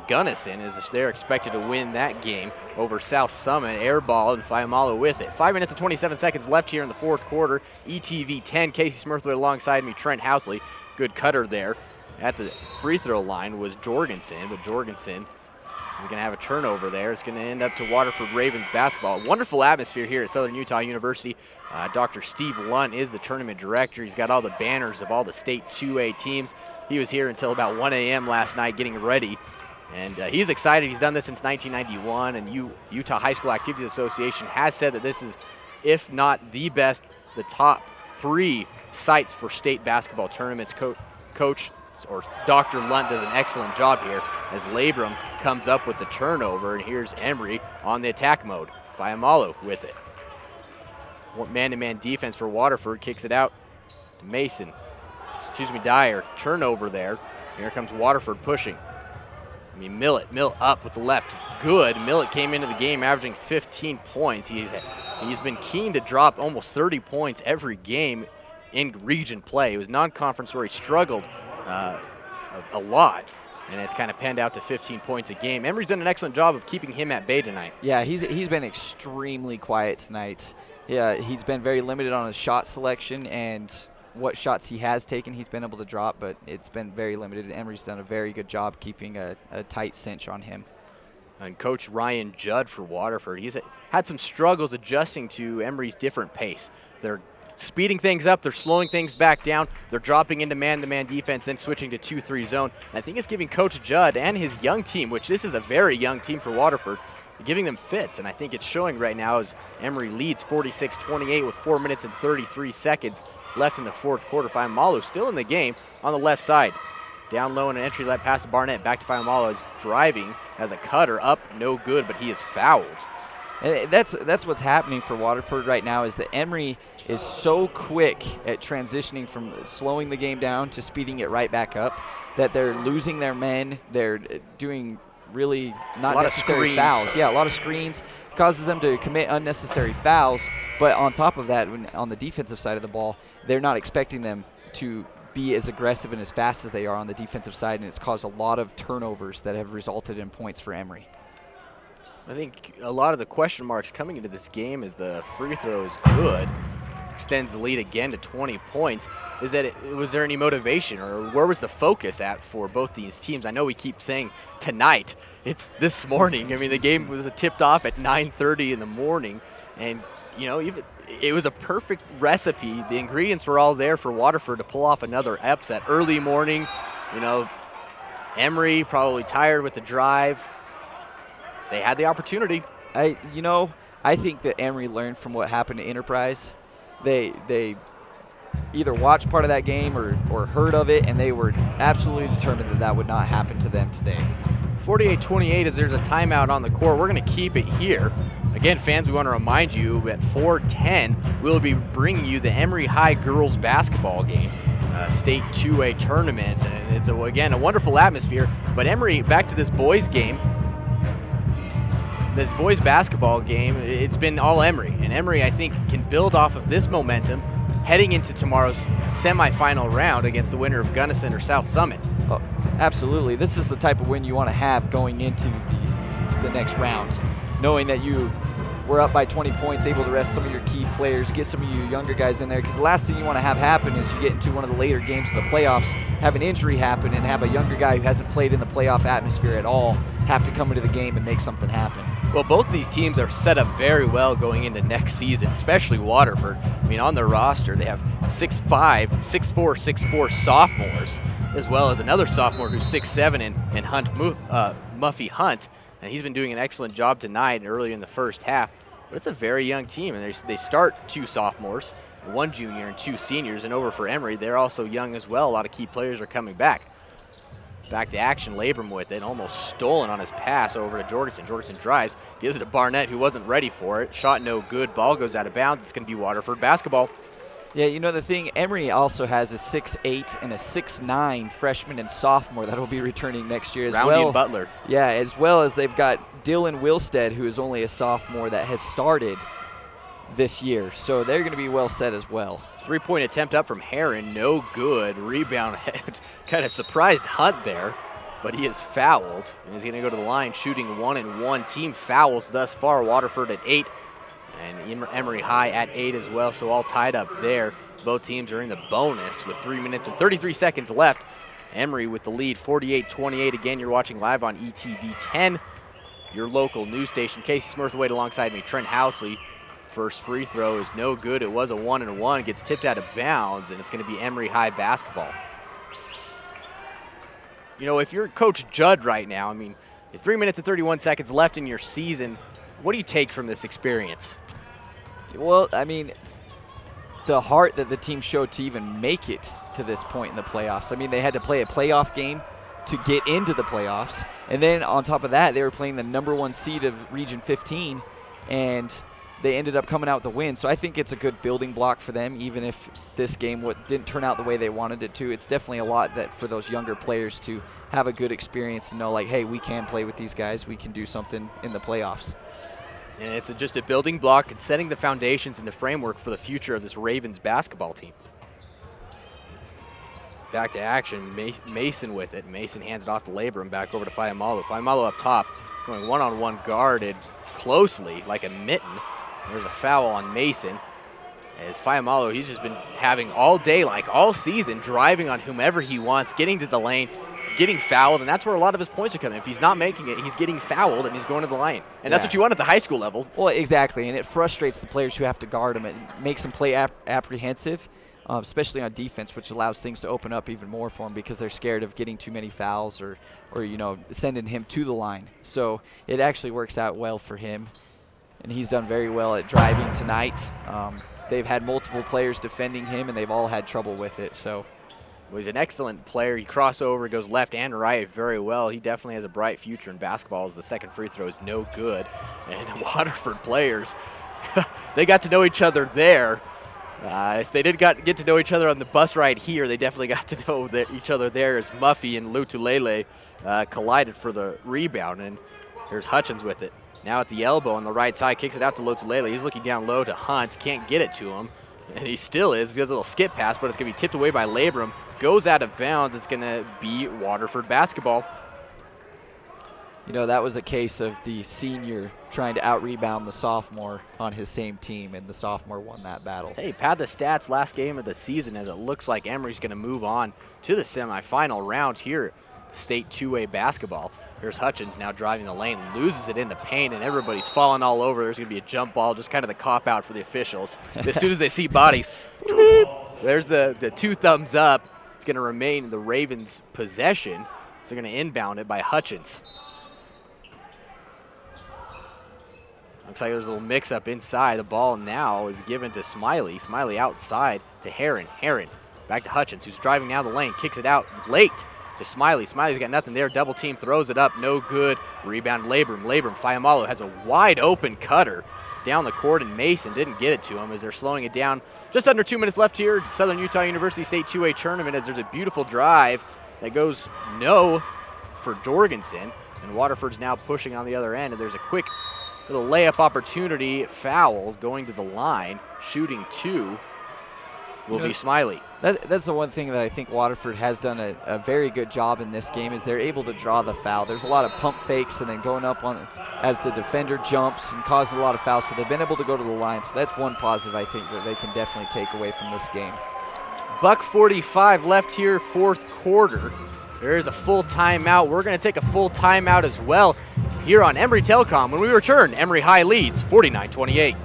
Gunnison, as they're expected to win that game over South Summit. Air ball and Fayamalu with it. 5 minutes and 27 seconds left here in the fourth quarter. ETV 10, Casey Smurthler alongside me, Trent Housley. Good cutter there. At the free throw line was Jorgensen, but Jorgensen is going to have a turnover there. It's going to end up to Waterford Ravens basketball. Wonderful atmosphere here at Southern Utah University. Dr. Steve Lunt is the tournament director. He's got all the banners of all the state 2A teams. He was here until about 1 a.m. last night getting ready. And he's excited. He's done this since 1991, and Utah High School Activities Association has said that this is, if not the best, the top 3 sites for state basketball tournaments. Coach or Dr. Lunt does an excellent job here as Labrum comes up with the turnover, and here's Emery on the attack mode. Fayamalu with it. Man-to-man defense for Waterford, kicks it out to Mason. Dyer. Turnover there. Here comes Waterford pushing. Millet up with the left. Good. Millet came into the game averaging 15 points. He's been keen to drop almost 30 points every game in region play. It was non-conference where he struggled a lot, and it's kind of panned out to 15 points a game. Emery's done an excellent job of keeping him at bay tonight. Yeah, he's been extremely quiet tonight. Yeah, he's been very limited on his shot selection and what shots he has taken he's been able to drop, but it's been very limited. Emery's done a very good job keeping a tight cinch on him. And Coach Ryan Judd for Waterford, he's had some struggles adjusting to Emery's different pace. They're speeding things up, they're slowing things back down, they're dropping into man-to-man defense, then switching to 2-3 zone. And I think it's giving Coach Judd and his young team, which this is a very young team for Waterford, giving them fits, and I think it's showing right now as Emery leads 46-28 with 4 minutes and 33 seconds left in the fourth quarter. Fayamalu still in the game on the left side. Down low and an entry let pass to Barnett. Back to Fayamalu as driving as a cutter up, no good, but he is fouled. And that's what's happening for Waterford right now, is that Emery is so quick at transitioning from slowing the game down to speeding it right back up that they're losing their men. They're doing really not necessary fouls. Yeah, a lot of screens. Causes them to commit unnecessary fouls. But on top of that, on the defensive side of the ball, they're not expecting them to be as aggressive and as fast as they are on the defensive side, and it's caused a lot of turnovers that have resulted in points for Emery. I think a lot of the question marks coming into this game is the free throw is good, extends the lead again to 20 points. Is that was there any motivation, or where was the focus at for both these teams? I know we keep saying tonight, it's this morning. I mean, the game was tipped off at 9:30 in the morning, and you know, even it was a perfect recipe. The ingredients were all there for Waterford to pull off another upset. Early morning, you know, Emery probably tired with the drive. They had the opportunity. I think that Emery learned from what happened to Enterprise. They either watched part of that game or heard of it, and they were absolutely determined that that would not happen to them today. 48-28 as there's a timeout on the court. We're going to keep it here. Again, fans, we want to remind you at 4:10, we'll be bringing you the Emery High girls basketball game, state 2A tournament. And it's, again, a wonderful atmosphere. But Emery, back to this boys game. This boys basketball game, it's been all Emery. And Emery, I think, can build off of this momentum heading into tomorrow's semifinal round against the winner of Gunnison or South Summit. Oh, absolutely. This is the type of win you want to have going into the next round, knowing that you were up by 20 points, able to rest some of your key players, get some of your younger guys in there, because the last thing you want to have happen is you get into one of the later games of the playoffs, have an injury happen, and have a younger guy who hasn't played in the playoff atmosphere at all have to come into the game and make something happen. Well, both these teams are set up very well going into next season, especially Waterford. I mean, on their roster, they have 6'5", 6'4", 6'4" sophomores, as well as another sophomore who's 6'7", and Muffy Hunt. And he's been doing an excellent job tonight and early in the first half. But it's a very young team, and they start 2 sophomores, 1 junior and 2 seniors. And over for Emery, they're also young as well. A lot of key players are coming back. Back to action, Labram with it, almost stolen on his pass over to Jorgensen. Jorgensen drives, gives it to Barnett, who wasn't ready for it. Shot no good, ball goes out of bounds. It's going to be Waterford basketball. Yeah, you know the thing, Emery also has a 6'8" and a 6'9" freshman and sophomore that will be returning next year as Roundy well. And Butler. Yeah, as well as they've got Dylan Wilstead, who is only a sophomore that has started this year. So they're going to be well set as well. 3-point attempt up from Heron, no good. Rebound, kind of surprised Hunt there, but he is fouled and he's going to go to the line shooting 1-and-1. Team fouls thus far, Waterford at 8 and Emery High at 8 as well, so all tied up there. Both teams are in the bonus with 3 minutes and 33 seconds left. Emery with the lead, 48-28. Again, you're watching live on ETV 10, your local news station. Casey Smurthwaite alongside me, Trent Housley. First free throw is no good. It was a 1-and-1, gets tipped out of bounds, and it's going to be Emery High basketball. You know, if you're Coach Judd right now, I mean, 3 minutes and 31 seconds left in your season, what do you take from this experience? Well, I mean, the heart that the team showed to even make it to this point in the playoffs. I mean, they had to play a playoff game to get into the playoffs, and then on top of that, they were playing the #1 seed of Region 15, and they ended up coming out with the win. So I think it's a good building block for them, even if this game didn't turn out the way they wanted it to. It's definitely a lot that for those younger players to have a good experience and know, like, hey, we can play with these guys. We can do something in the playoffs. And it's just a building block and setting the foundations and the framework for the future of this Ravens basketball team. Back to action, Mason with it. Mason hands it off to Labram, back over to Fiamalo. Fiamalo up top, going one-on-one guarded closely like a mitten. There's a foul on Mason. As Fiamalo, he's just been having all day, like all season, driving on whomever he wants, getting to the lane, getting fouled, and that's where a lot of his points are coming. If he's not making it, he's getting fouled and he's going to the line. And that's what you want at the high school level. Well, exactly, and it frustrates the players who have to guard him. It makes them play apprehensive, especially on defense, which allows things to open up even more for them because they're scared of getting too many fouls or you know, sending him to the line. So it actually works out well for him, and he's done very well at driving tonight. They've had multiple players defending him, and they've all had trouble with it. So Well, he's an excellent player. He crosses over, goes left and right very well. He definitely has a bright future in basketball, as the second free throw is no good. And Waterford players, they got to know each other there. If they didn't get to know each other on the bus ride here, they definitely got to know each other there, as Muffy and Lutulele collided for the rebound. And here's Hutchins with it. Now at the elbow on the right side, kicks it out to Lutulele. He's looking down low to Hunt, can't get it to him. And he still is. He does a little skip pass, but it's going to be tipped away by Labrum. Goes out of bounds. It's going to be Waterford basketball. You know, that was a case of the senior trying to out-rebound the sophomore on his same team, and the sophomore won that battle. Hey, pad the stats last game of the season, as it looks like Emery's going to move on to the semifinal round here, State 2A basketball. Here's Hutchins now driving the lane, loses it in the paint, and everybody's falling all over. There's going to be a jump ball, just kind of the cop-out for the officials. As soon as they see bodies, there's the 2 thumbs up. It's going to remain in the Ravens' possession. So they're going to inbound it by Hutchins. Looks like there's a little mix-up inside. The ball now is given to Smiley. Smiley outside to Heron. Heron back to Hutchins, who's driving down the lane, kicks it out late to Smiley. Smiley's got nothing there. Double team, throws it up, no good. Rebound Labrum. Labrum, Fiamalo has a wide open cutter down the court, and Mason didn't get it to him as they're slowing it down. Just under 2 minutes left here, Southern Utah University State 2A tournament, as there's a beautiful drive that goes no for Jorgensen, and Waterford's now pushing on the other end, and there's a quick little layup opportunity, foul going to the line. Shooting 2 will be Smiley. That's the one thing that I think Waterford has done a very good job in this game, is they're able to draw the foul. There's a lot of pump fakes and then going up on as the defender jumps and causing a lot of fouls, so they've been able to go to the line. So that's one positive I think that they can definitely take away from this game. $1:45 left here, fourth quarter. There is a full timeout. We're going to take a full timeout as well here on Emery Telecom. When we return, Emery High leads 49-28.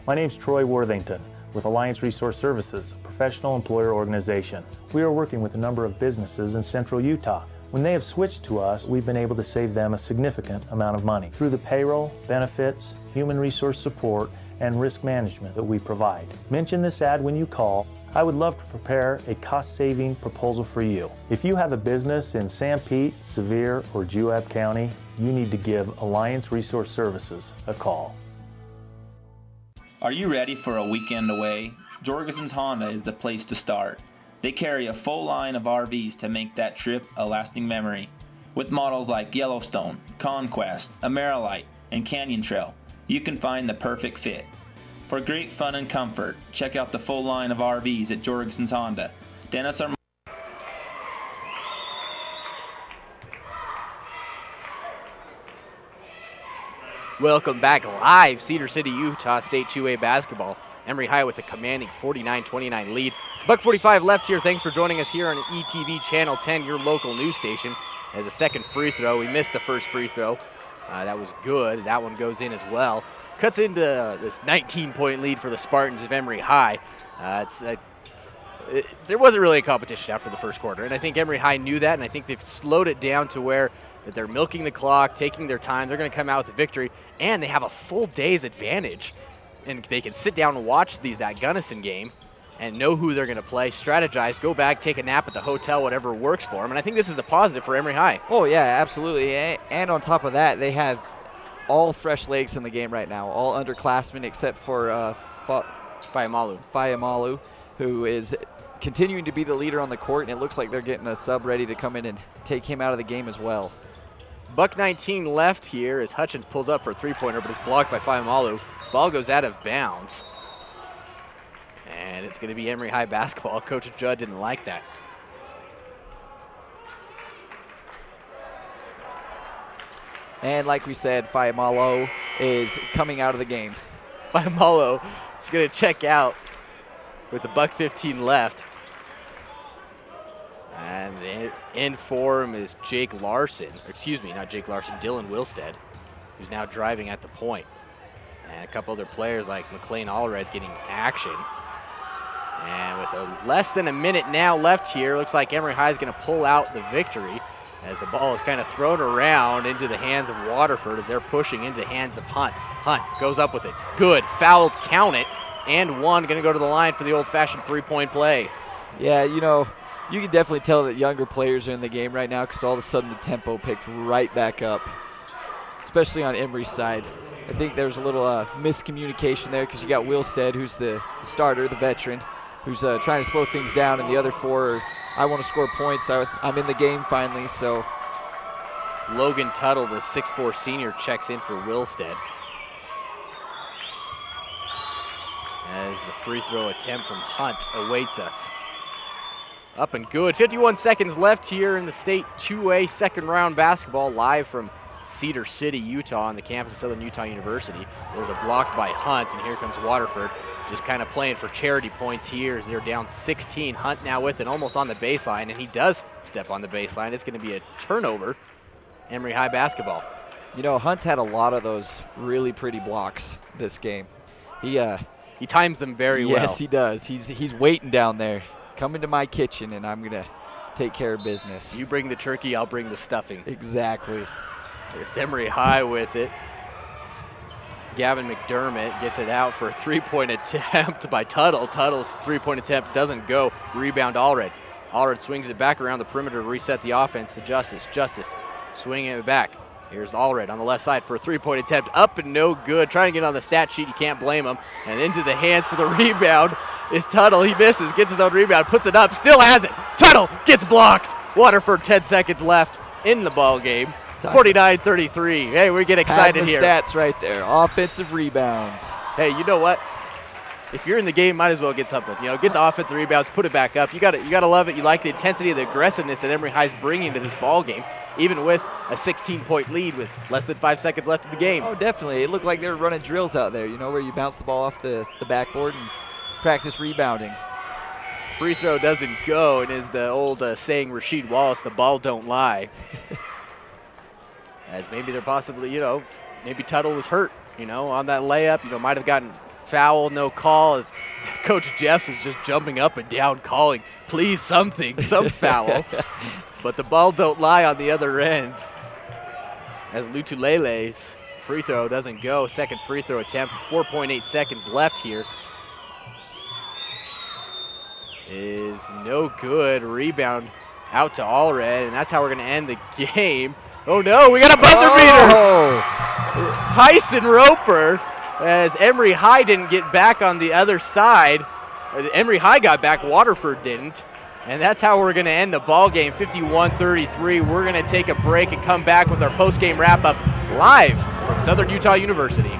My name's Troy Worthington with Alliance Resource Services, a professional employer organization. We are working with a number of businesses in central Utah. When they have switched to us, we've been able to save them a significant amount of money through the payroll, benefits, human resource support, and risk management that we provide. Mention this ad when you call. I would love to prepare a cost-saving proposal for you. If you have a business in San Pete, Sevier, or Juab County, you need to give Alliance Resource Services a call. Are you ready for a weekend away? Jorgensen's Honda is the place to start. They carry a full line of RVs to make that trip a lasting memory. With models like Yellowstone, Conquest, Emery, and Canyon Trail, you can find the perfect fit. For great fun and comfort, check out the full line of RVs at Jorgensen's Honda. Dennis Armand. Welcome back live, Cedar City, Utah State 2A basketball. Emery High with a commanding 49-29 lead. $1:45 left here. Thanks for joining us here on ETV Channel 10, your local news station. As a second free throw, we missed the first free throw. That was good. That one goes in as well. Cuts into this 19-point lead for the Spartans of Emery High. There wasn't really a competition after the first quarter, and I think Emery High knew that, and I think they've slowed it down to where that they're milking the clock, taking their time. They're going to come out with a victory, and they have a full day's advantage, and they can sit down and watch that Gunnison game and know who they're going to play, strategize, go back, take a nap at the hotel, whatever works for them, and I think this is a positive for Emery High. Oh, yeah, absolutely, and on top of that, they have all fresh legs in the game right now, all underclassmen except for Fiamalo, who is continuing to be the leader on the court, and it looks like they're getting a sub ready to come in and take him out of the game as well. $1:19 left here as Hutchins pulls up for a three-pointer, but it's blocked by Fiamalo. Ball goes out of bounds. And it's going to be Emery High basketball. Coach Judd didn't like that. And like we said, Fiamalo is coming out of the game. Fiamalo is going to check out with $1:15 left. And in for him is Jake Larson. Or excuse me, not Jake Larson, Dylan Wilstead, who's now driving at the point. And a couple other players like McLean Allred getting action. And with less than a minute now left here, looks like Emery High is going to pull out the victory as the ball is kind of thrown around into the hands of Waterford as they're pushing into the hands of Hunt. Hunt goes up with it. Good. Fouled, count it. and one. Going to go to the line for the old-fashioned three-point play. Yeah, you know, you can definitely tell that younger players are in the game right now because all of a sudden the tempo picked right back up, especially on Emery's side. I think there's a little miscommunication there because you got Wilstead, who's the starter, the veteran, who's trying to slow things down, and the other four are, I want to score points. I'm in the game finally, so. Logan Tuttle, the 6'4 senior, checks in for Wilstead. As the free throw attempt from Hunt awaits us. Up and good. 51 seconds left here in the state 2A second round basketball, live from Cedar City, Utah, on the campus of Southern Utah University. There's a block by Hunt, and here comes Waterford, just kind of playing for charity points here as they're down 16. Hunt now with it almost on the baseline, and he does step on the baseline. It's going to be a turnover. Emery High basketball. You know, Hunt's had a lot of those really pretty blocks this game. He times them very well. Yes, he does. He's waiting down there. Come into my kitchen, and I'm going to take care of business. You bring the turkey, I'll bring the stuffing. Exactly. There's Emery High with it. Gavin McDermott gets it out for a three-point attempt by Tuttle. Tuttle's three-point attempt doesn't go. Rebound Allred. Allred swings it back around the perimeter to reset the offense to Justice. Justice swinging it back. Here's Allred on the left side for a three-point attempt. Up and no good. Trying to get on the stat sheet. You can't blame him. And into the hands for the rebound is Tuttle. He misses, gets his own rebound, puts it up, still has it. Tuttle gets blocked. Waterford 10 seconds left in the ball game. 49-33. Hey, we get excited here. Stats right there. Offensive rebounds. Hey, you know what? If you're in the game, might as well get something. You know, get the offensive rebounds, put it back up. You got to love it. You like the intensity, the aggressiveness that Emery High's bringing to this ball game, even with a 16-point lead with less than 5 seconds left in the game. Oh, definitely. It looked like they were running drills out there. You know, where you bounce the ball off the backboard and practice rebounding. Free throw doesn't go, and is the old saying, Rasheed Wallace, the ball don't lie. As maybe they're possibly, you know, maybe Tuttle was hurt, you know, on that layup, you know, might have gotten foul, no call, as Coach Jeffs was just jumping up and down calling, please something, some foul. But the ball don't lie on the other end. As Lutulele's free throw doesn't go, second free throw attempt, 4.8 seconds left here. Is no good, rebound out to Allred, and that's how we're gonna end the game. Oh no, we got a buzzer beater! Tyson Roper, as Emery High didn't get back on the other side. Emery High got back, Waterford didn't. And that's how we're gonna end the ball game, 51-33. We're gonna take a break and come back with our post-game wrap-up live from Southern Utah University.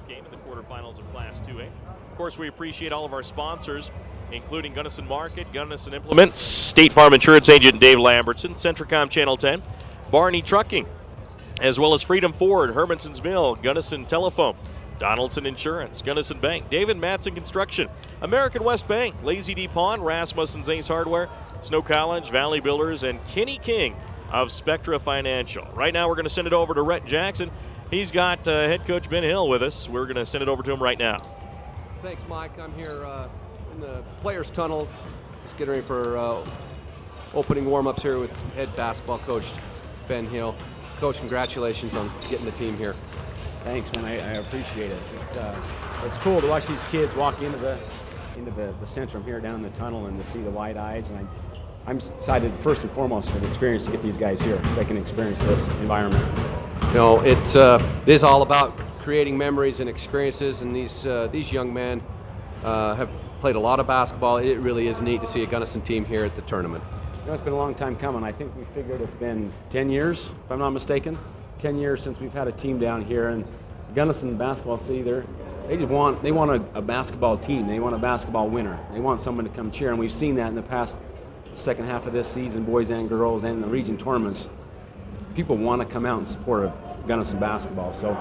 Game in the quarterfinals of Class 2A. Of course, we appreciate all of our sponsors. including Gunnison Market, Gunnison Implements, State Farm Insurance Agent Dave Lambertson, Centricom Channel 10, Barney Trucking, as well as Freedom Ford, Hermanson's Mill, Gunnison Telephone, Donaldson Insurance, Gunnison Bank, David Matson Construction, American West Bank, Lazy D Pond, Rasmussen's Ace Hardware, Snow College, Valley Builders, and Kenny King of Spectra Financial. Right now we're going to send it over to Rhett Jackson. He's got head coach Ben Hill with us. We're going to send it over to him right now. Thanks, Mike. I'm here in the players' tunnel. Just getting ready for opening warm-ups here with head basketball coach Ben Hill. Coach, congratulations on getting the team here. Thanks, man. I appreciate it. It's cool to watch these kids walk into the Centrum here down in the tunnel and to see the wide eyes. And I'm excited first and foremost for the experience to get these guys here so they can experience this environment. You know, it is all about creating memories and experiences, and these young men have played a lot of basketball. It really is neat to see a Gunnison team here at the tournament. You know, it's been a long time coming. I think we figured it's been 10 years, if I'm not mistaken. 10 years since we've had a team down here, and Gunnison basketball city, they want a basketball team. They want a basketball winner. They want someone to come cheer, and we've seen that in the past second half of this season, boys and girls, and the region tournaments. People want to come out and support Gunnison basketball. So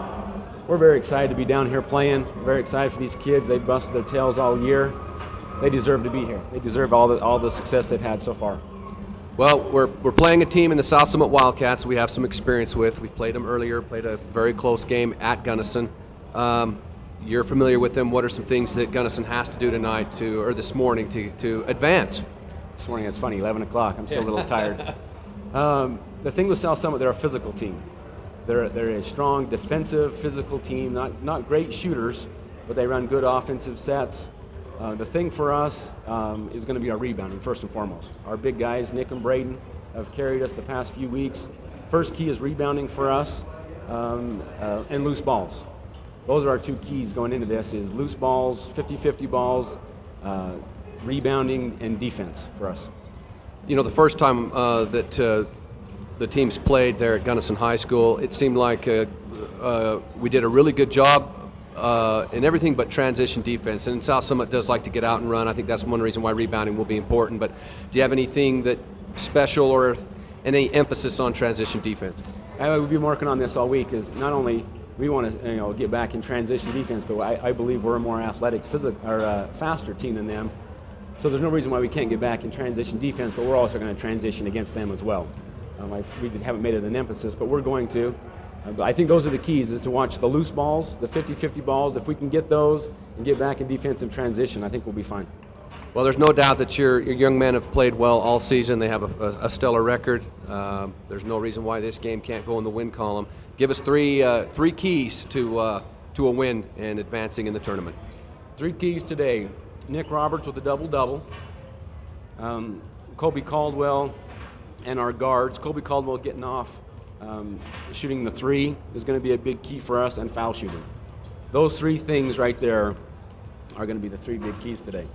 we're very excited to be down here playing. Very excited for these kids. They've busted their tails all year. They deserve to be here. They deserve all the success they've had so far. Well, we're playing a team in the South Summit Wildcats we have some experience with. We've played them earlier, played a very close game at Gunnison. You're familiar with them. What are some things that Gunnison has to do tonight or this morning to advance? This morning, it's funny, 11 o'clock. I'm still a little tired. The thing with South Summit, they're a physical team. They're a strong defensive, physical team, not great shooters, but they run good offensive sets. The thing for us is going to be our rebounding, first and foremost. Our big guys, Nick and Braden, have carried us the past few weeks. First key is rebounding for us and loose balls. Those are our two keys going into this, is loose balls, 50-50 balls, rebounding, and defense for us. You know, the first time that the teams played there at Gunnison High School, it seemed like we did a really good job in everything but transition defense. And South Summit does like to get out and run. I think that's one reason why rebounding will be important. But do you have anything that special or any emphasis on transition defense? We've been working on this all week. Is not only we want to get back in transition defense, but I believe we're a more athletic, faster team than them. So there's no reason why we can't get back in transition defense, but we're also going to transition against them as well. We haven't made it an emphasis, but we're going to. I think those are the keys, is to watch the loose balls, the 50-50 balls. If we can get those and get back in defensive transition, I think we'll be fine. Well, there's no doubt that your young men have played well all season. They have a stellar record. There's no reason why this game can't go in the win column. Give us three keys to a win and advancing in the tournament. 3 keys today. Nick Roberts with a double-double. Colby Caldwell and our guards. Colby Caldwell getting off, shooting the 3 is going to be a big key for us, and foul shooting. Those 3 things right there are going to be the 3 big keys today.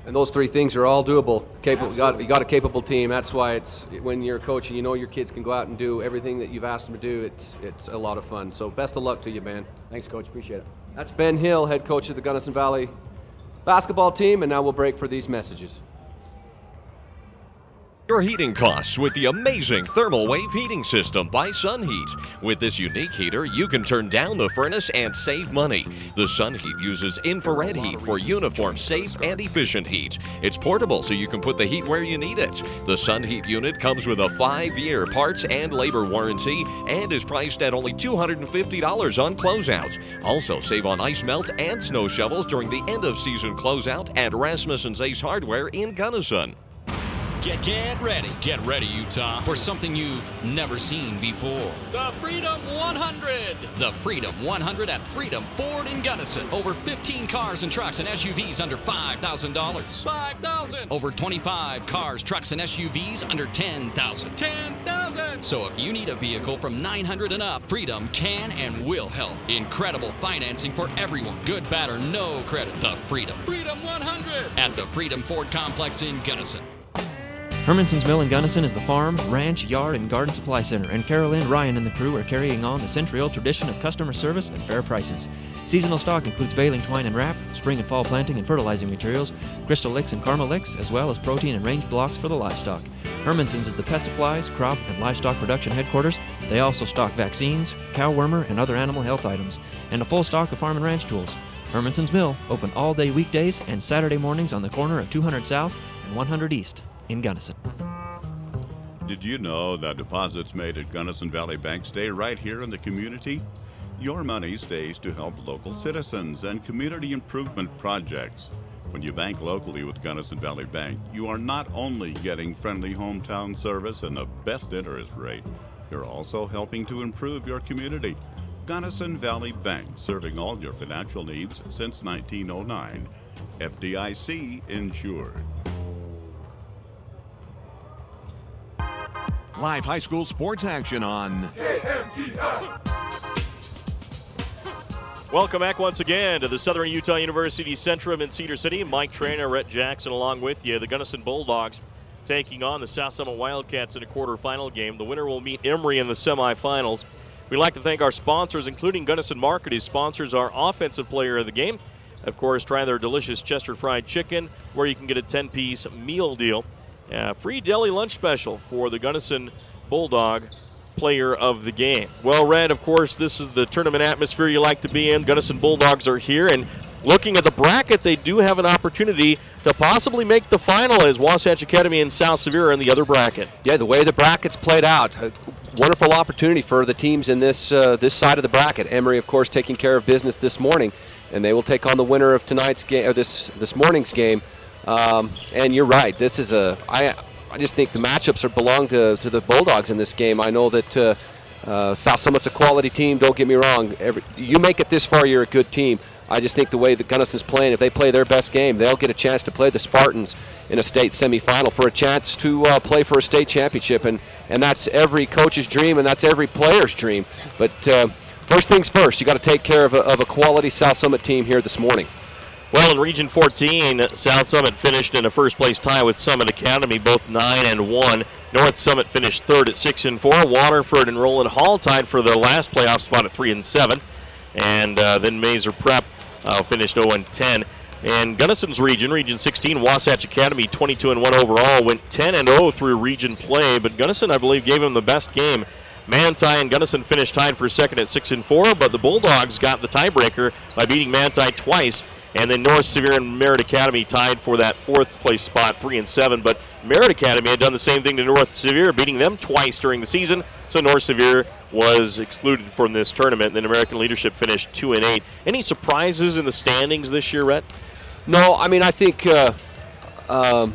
And those 3 things are all doable. Capable, you got a capable team. That's why it's when you're coaching, you know your kids can go out and do everything that you've asked them to do. It's a lot of fun. So best of luck to you, Ben. Thanks, Coach. Appreciate it. That's Ben Hill, head coach of the Gunnison Valley basketball team, and now we'll break for these messages. Your heating costs with the amazing thermal wave heating system by SunHeat. With this unique heater, you can turn down the furnace and save money. The SunHeat uses infrared heat for uniform, safe, and efficient heat. It's portable, so you can put the heat where you need it. The SunHeat unit comes with a 5-year parts and labor warranty and is priced at only $250 on closeout. Also, save on ice melt and snow shovels during the end-of-season closeout at Rasmussen's Ace Hardware in Gunnison. Get ready, Utah, for something you've never seen before. The Freedom 100! The Freedom 100 at Freedom Ford in Gunnison. Over 15 cars and trucks and SUVs under $5,000. $5,000! Over 25 cars, trucks, and SUVs under $10,000. $10,000! So if you need a vehicle from $900 and up, Freedom can and will help. Incredible financing for everyone. Good, bad, or no credit. The Freedom 100 at the Freedom Ford Complex in Gunnison. Hermanson's Mill in Gunnison is the farm, ranch, yard, and garden supply center, and Carol Ann, Ryan, and the crew are carrying on the century-old tradition of customer service and fair prices. Seasonal stock includes baling, twine, and wrap, spring and fall planting and fertilizing materials, crystal licks and caramel licks, as well as protein and range blocks for the livestock. Hermanson's is the pet supplies, crop, and livestock production headquarters. They also stock vaccines, cow wormer, and other animal health items, and a full stock of farm and ranch tools. Hermanson's Mill, open all day weekdays and Saturday mornings on the corner of 200 South and 100 East in Gunnison. Did you know that deposits made at Gunnison Valley Bank stay right here in the community? Your money stays to help local citizens and community improvement projects. When you bank locally with Gunnison Valley Bank, you are not only getting friendly hometown service and the best interest rate, you're also helping to improve your community. Gunnison Valley Bank, serving all your financial needs since 1909. FDIC insured. Live high school sports action on Welcome back once again to the Southern Utah University Centrum in Cedar City. Mike Trainer, Rhett Jackson along with you. The Gunnison Bulldogs taking on the South Summit Wildcats in a quarterfinal game. The winner will meet Emery in the semifinals. We'd like to thank our sponsors, including Gunnison Market, who sponsors our offensive player of the game. Of course, try their delicious Chester fried chicken, where you can get a 10-piece meal deal. Free deli lunch special for the Gunnison Bulldog player of the game. Well, Red, of course, this is the tournament atmosphere you like to be in. Gunnison Bulldogs are here, and looking at the bracket, they do have an opportunity to possibly make the final as Wasatch Academy and South Sevier are in the other bracket. Yeah, the way the bracket's played out, a wonderful opportunity for the teams in this this side of the bracket. Emery, of course, taking care of business this morning, and they will take on the winner of tonight's game, or this morning's game. And you're right. This is I just think the matchups belong to the Bulldogs in this game. I know that South Summit's a quality team. Don't get me wrong. You make it this far, you're a good team. I just think the way that Gunnison's playing, if they play their best game, they'll get a chance to play the Spartans in a state semifinal for a chance to play for a state championship. And that's every coach's dream, and that's every player's dream. But first things first, you got to take care of a quality South Summit team here this morning. Well, in Region 14, South Summit finished in a first-place tie with Summit Academy, both 9-1. North Summit finished third at 6-4. Waterford and Roland Hall tied for the last playoff spot at 3-7. And then Mazer Prep finished 0-10. In Gunnison's region, Region 16, Wasatch Academy 22-1 overall, went 10-0 through region play. But Gunnison, I believe, gave him the best game. Manti and Gunnison finished tied for second at 6-4, but the Bulldogs got the tiebreaker by beating Manti twice. And then North Sevier and Merritt Academy tied for that fourth place spot, 3-7. But Merritt Academy had done the same thing to North Sevier, beating them twice during the season. So North Sevier was excluded from this tournament. Then American Leadership finished 2-8. Any surprises in the standings this year, Rhett? No, I mean, I think I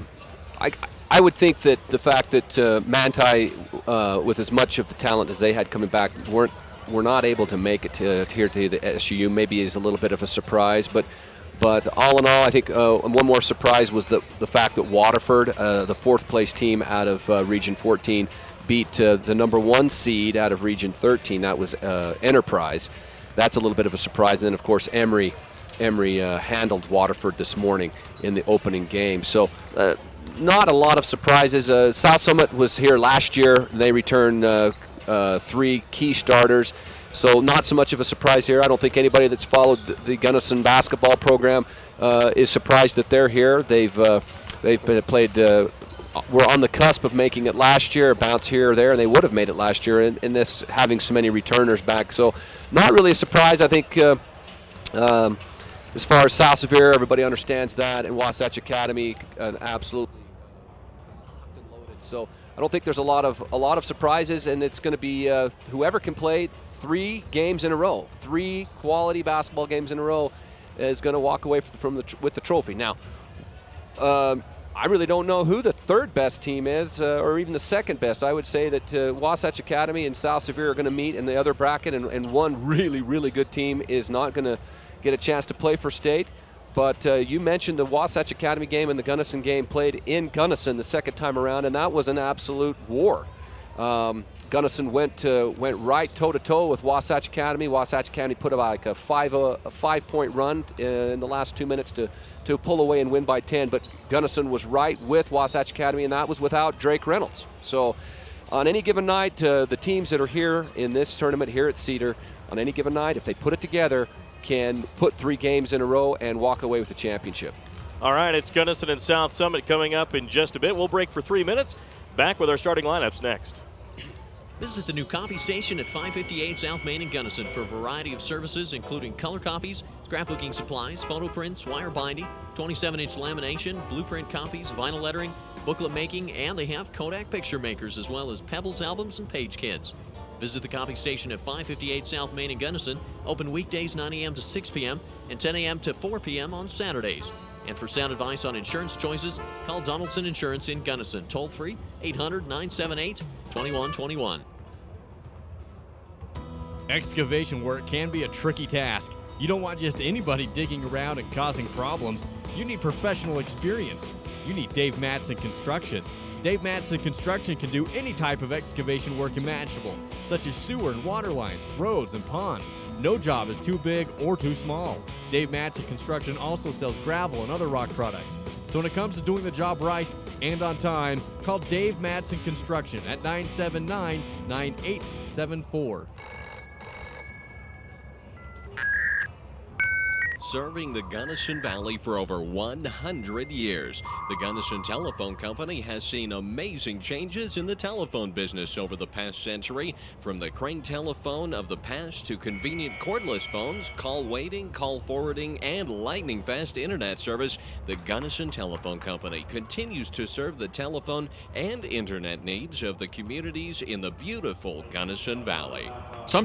would think that the fact that Manti, with as much of the talent as they had coming back, were not able to make it to here to the SUU maybe is a little bit of a surprise, but all in all, I think one more surprise was the fact that Waterford, the fourth place team out of Region 14, beat the #1 seed out of Region 13. That was Enterprise. That's a little bit of a surprise. And then, of course, Emery handled Waterford this morning in the opening game. So not a lot of surprises. South Summit was here last year. They returned 3 key starters. So not so much of a surprise here. I don't think anybody that's followed the Gunnison basketball program is surprised that they're here. They've played. Were on the cusp of making it last year, a bounce here or there, and they would have made it last year in this having so many returners back. So not really a surprise. I think as far as South Sevier, everybody understands that, and Wasatch Academy absolutely locked and loaded. So I don't think there's a lot of surprises, and it's going to be whoever can play 3 games in a row, 3 quality basketball games in a row, is going to walk away with the trophy. Now, I really don't know who the 3rd best team is, or even the 2nd best. I would say that Wasatch Academy and South Sevier are going to meet in the other bracket, and one really, really good team is not going to get a chance to play for state. But you mentioned the Wasatch Academy game and the Gunnison game played in Gunnison the 2nd time around, and that was an absolute war. Gunnison went right toe-to-toe with Wasatch Academy. Wasatch Academy put about like a 5-point run in the last 2 minutes to pull away and win by 10. But Gunnison was right with Wasatch Academy, and that was without Drake Reynolds. So on any given night, the teams that are here in this tournament here at Cedar, on any given night, if they put it together, can put 3 games in a row and walk away with the championship. All right, it's Gunnison and South Summit coming up in just a bit. We'll break for 3 minutes. Back with our starting lineups next. Visit the new copy station at 558 South Main in Gunnison for a variety of services, including color copies, scrapbooking supplies, photo prints, wire binding, 27-inch lamination, blueprint copies, vinyl lettering, booklet making, and they have Kodak picture makers as well as Pebbles albums and page kits. Visit the copy station at 558 South Main in Gunnison, open weekdays 9 a.m. to 6 p.m. and 10 a.m. to 4 p.m. on Saturdays. And for sound advice on insurance choices, call Donaldson Insurance in Gunnison, toll-free 800-978-2121. Excavation work can be a tricky task. You don't want just anybody digging around and causing problems. You need professional experience. You need Dave Madsen Construction. Dave Madsen Construction can do any type of excavation work imaginable, such as sewer and water lines, roads, and ponds. No job is too big or too small. Dave Madsen Construction also sells gravel and other rock products. So when it comes to doing the job right and on time, call Dave Madsen Construction at 979-9874. Serving the Gunnison Valley for over 100 years, the Gunnison Telephone Company has seen amazing changes in the telephone business over the past century. From the crane telephone of the past to convenient cordless phones, call waiting, call forwarding, and lightning-fast internet service, the Gunnison Telephone Company continues to serve the telephone and internet needs of the communities in the beautiful Gunnison Valley. Some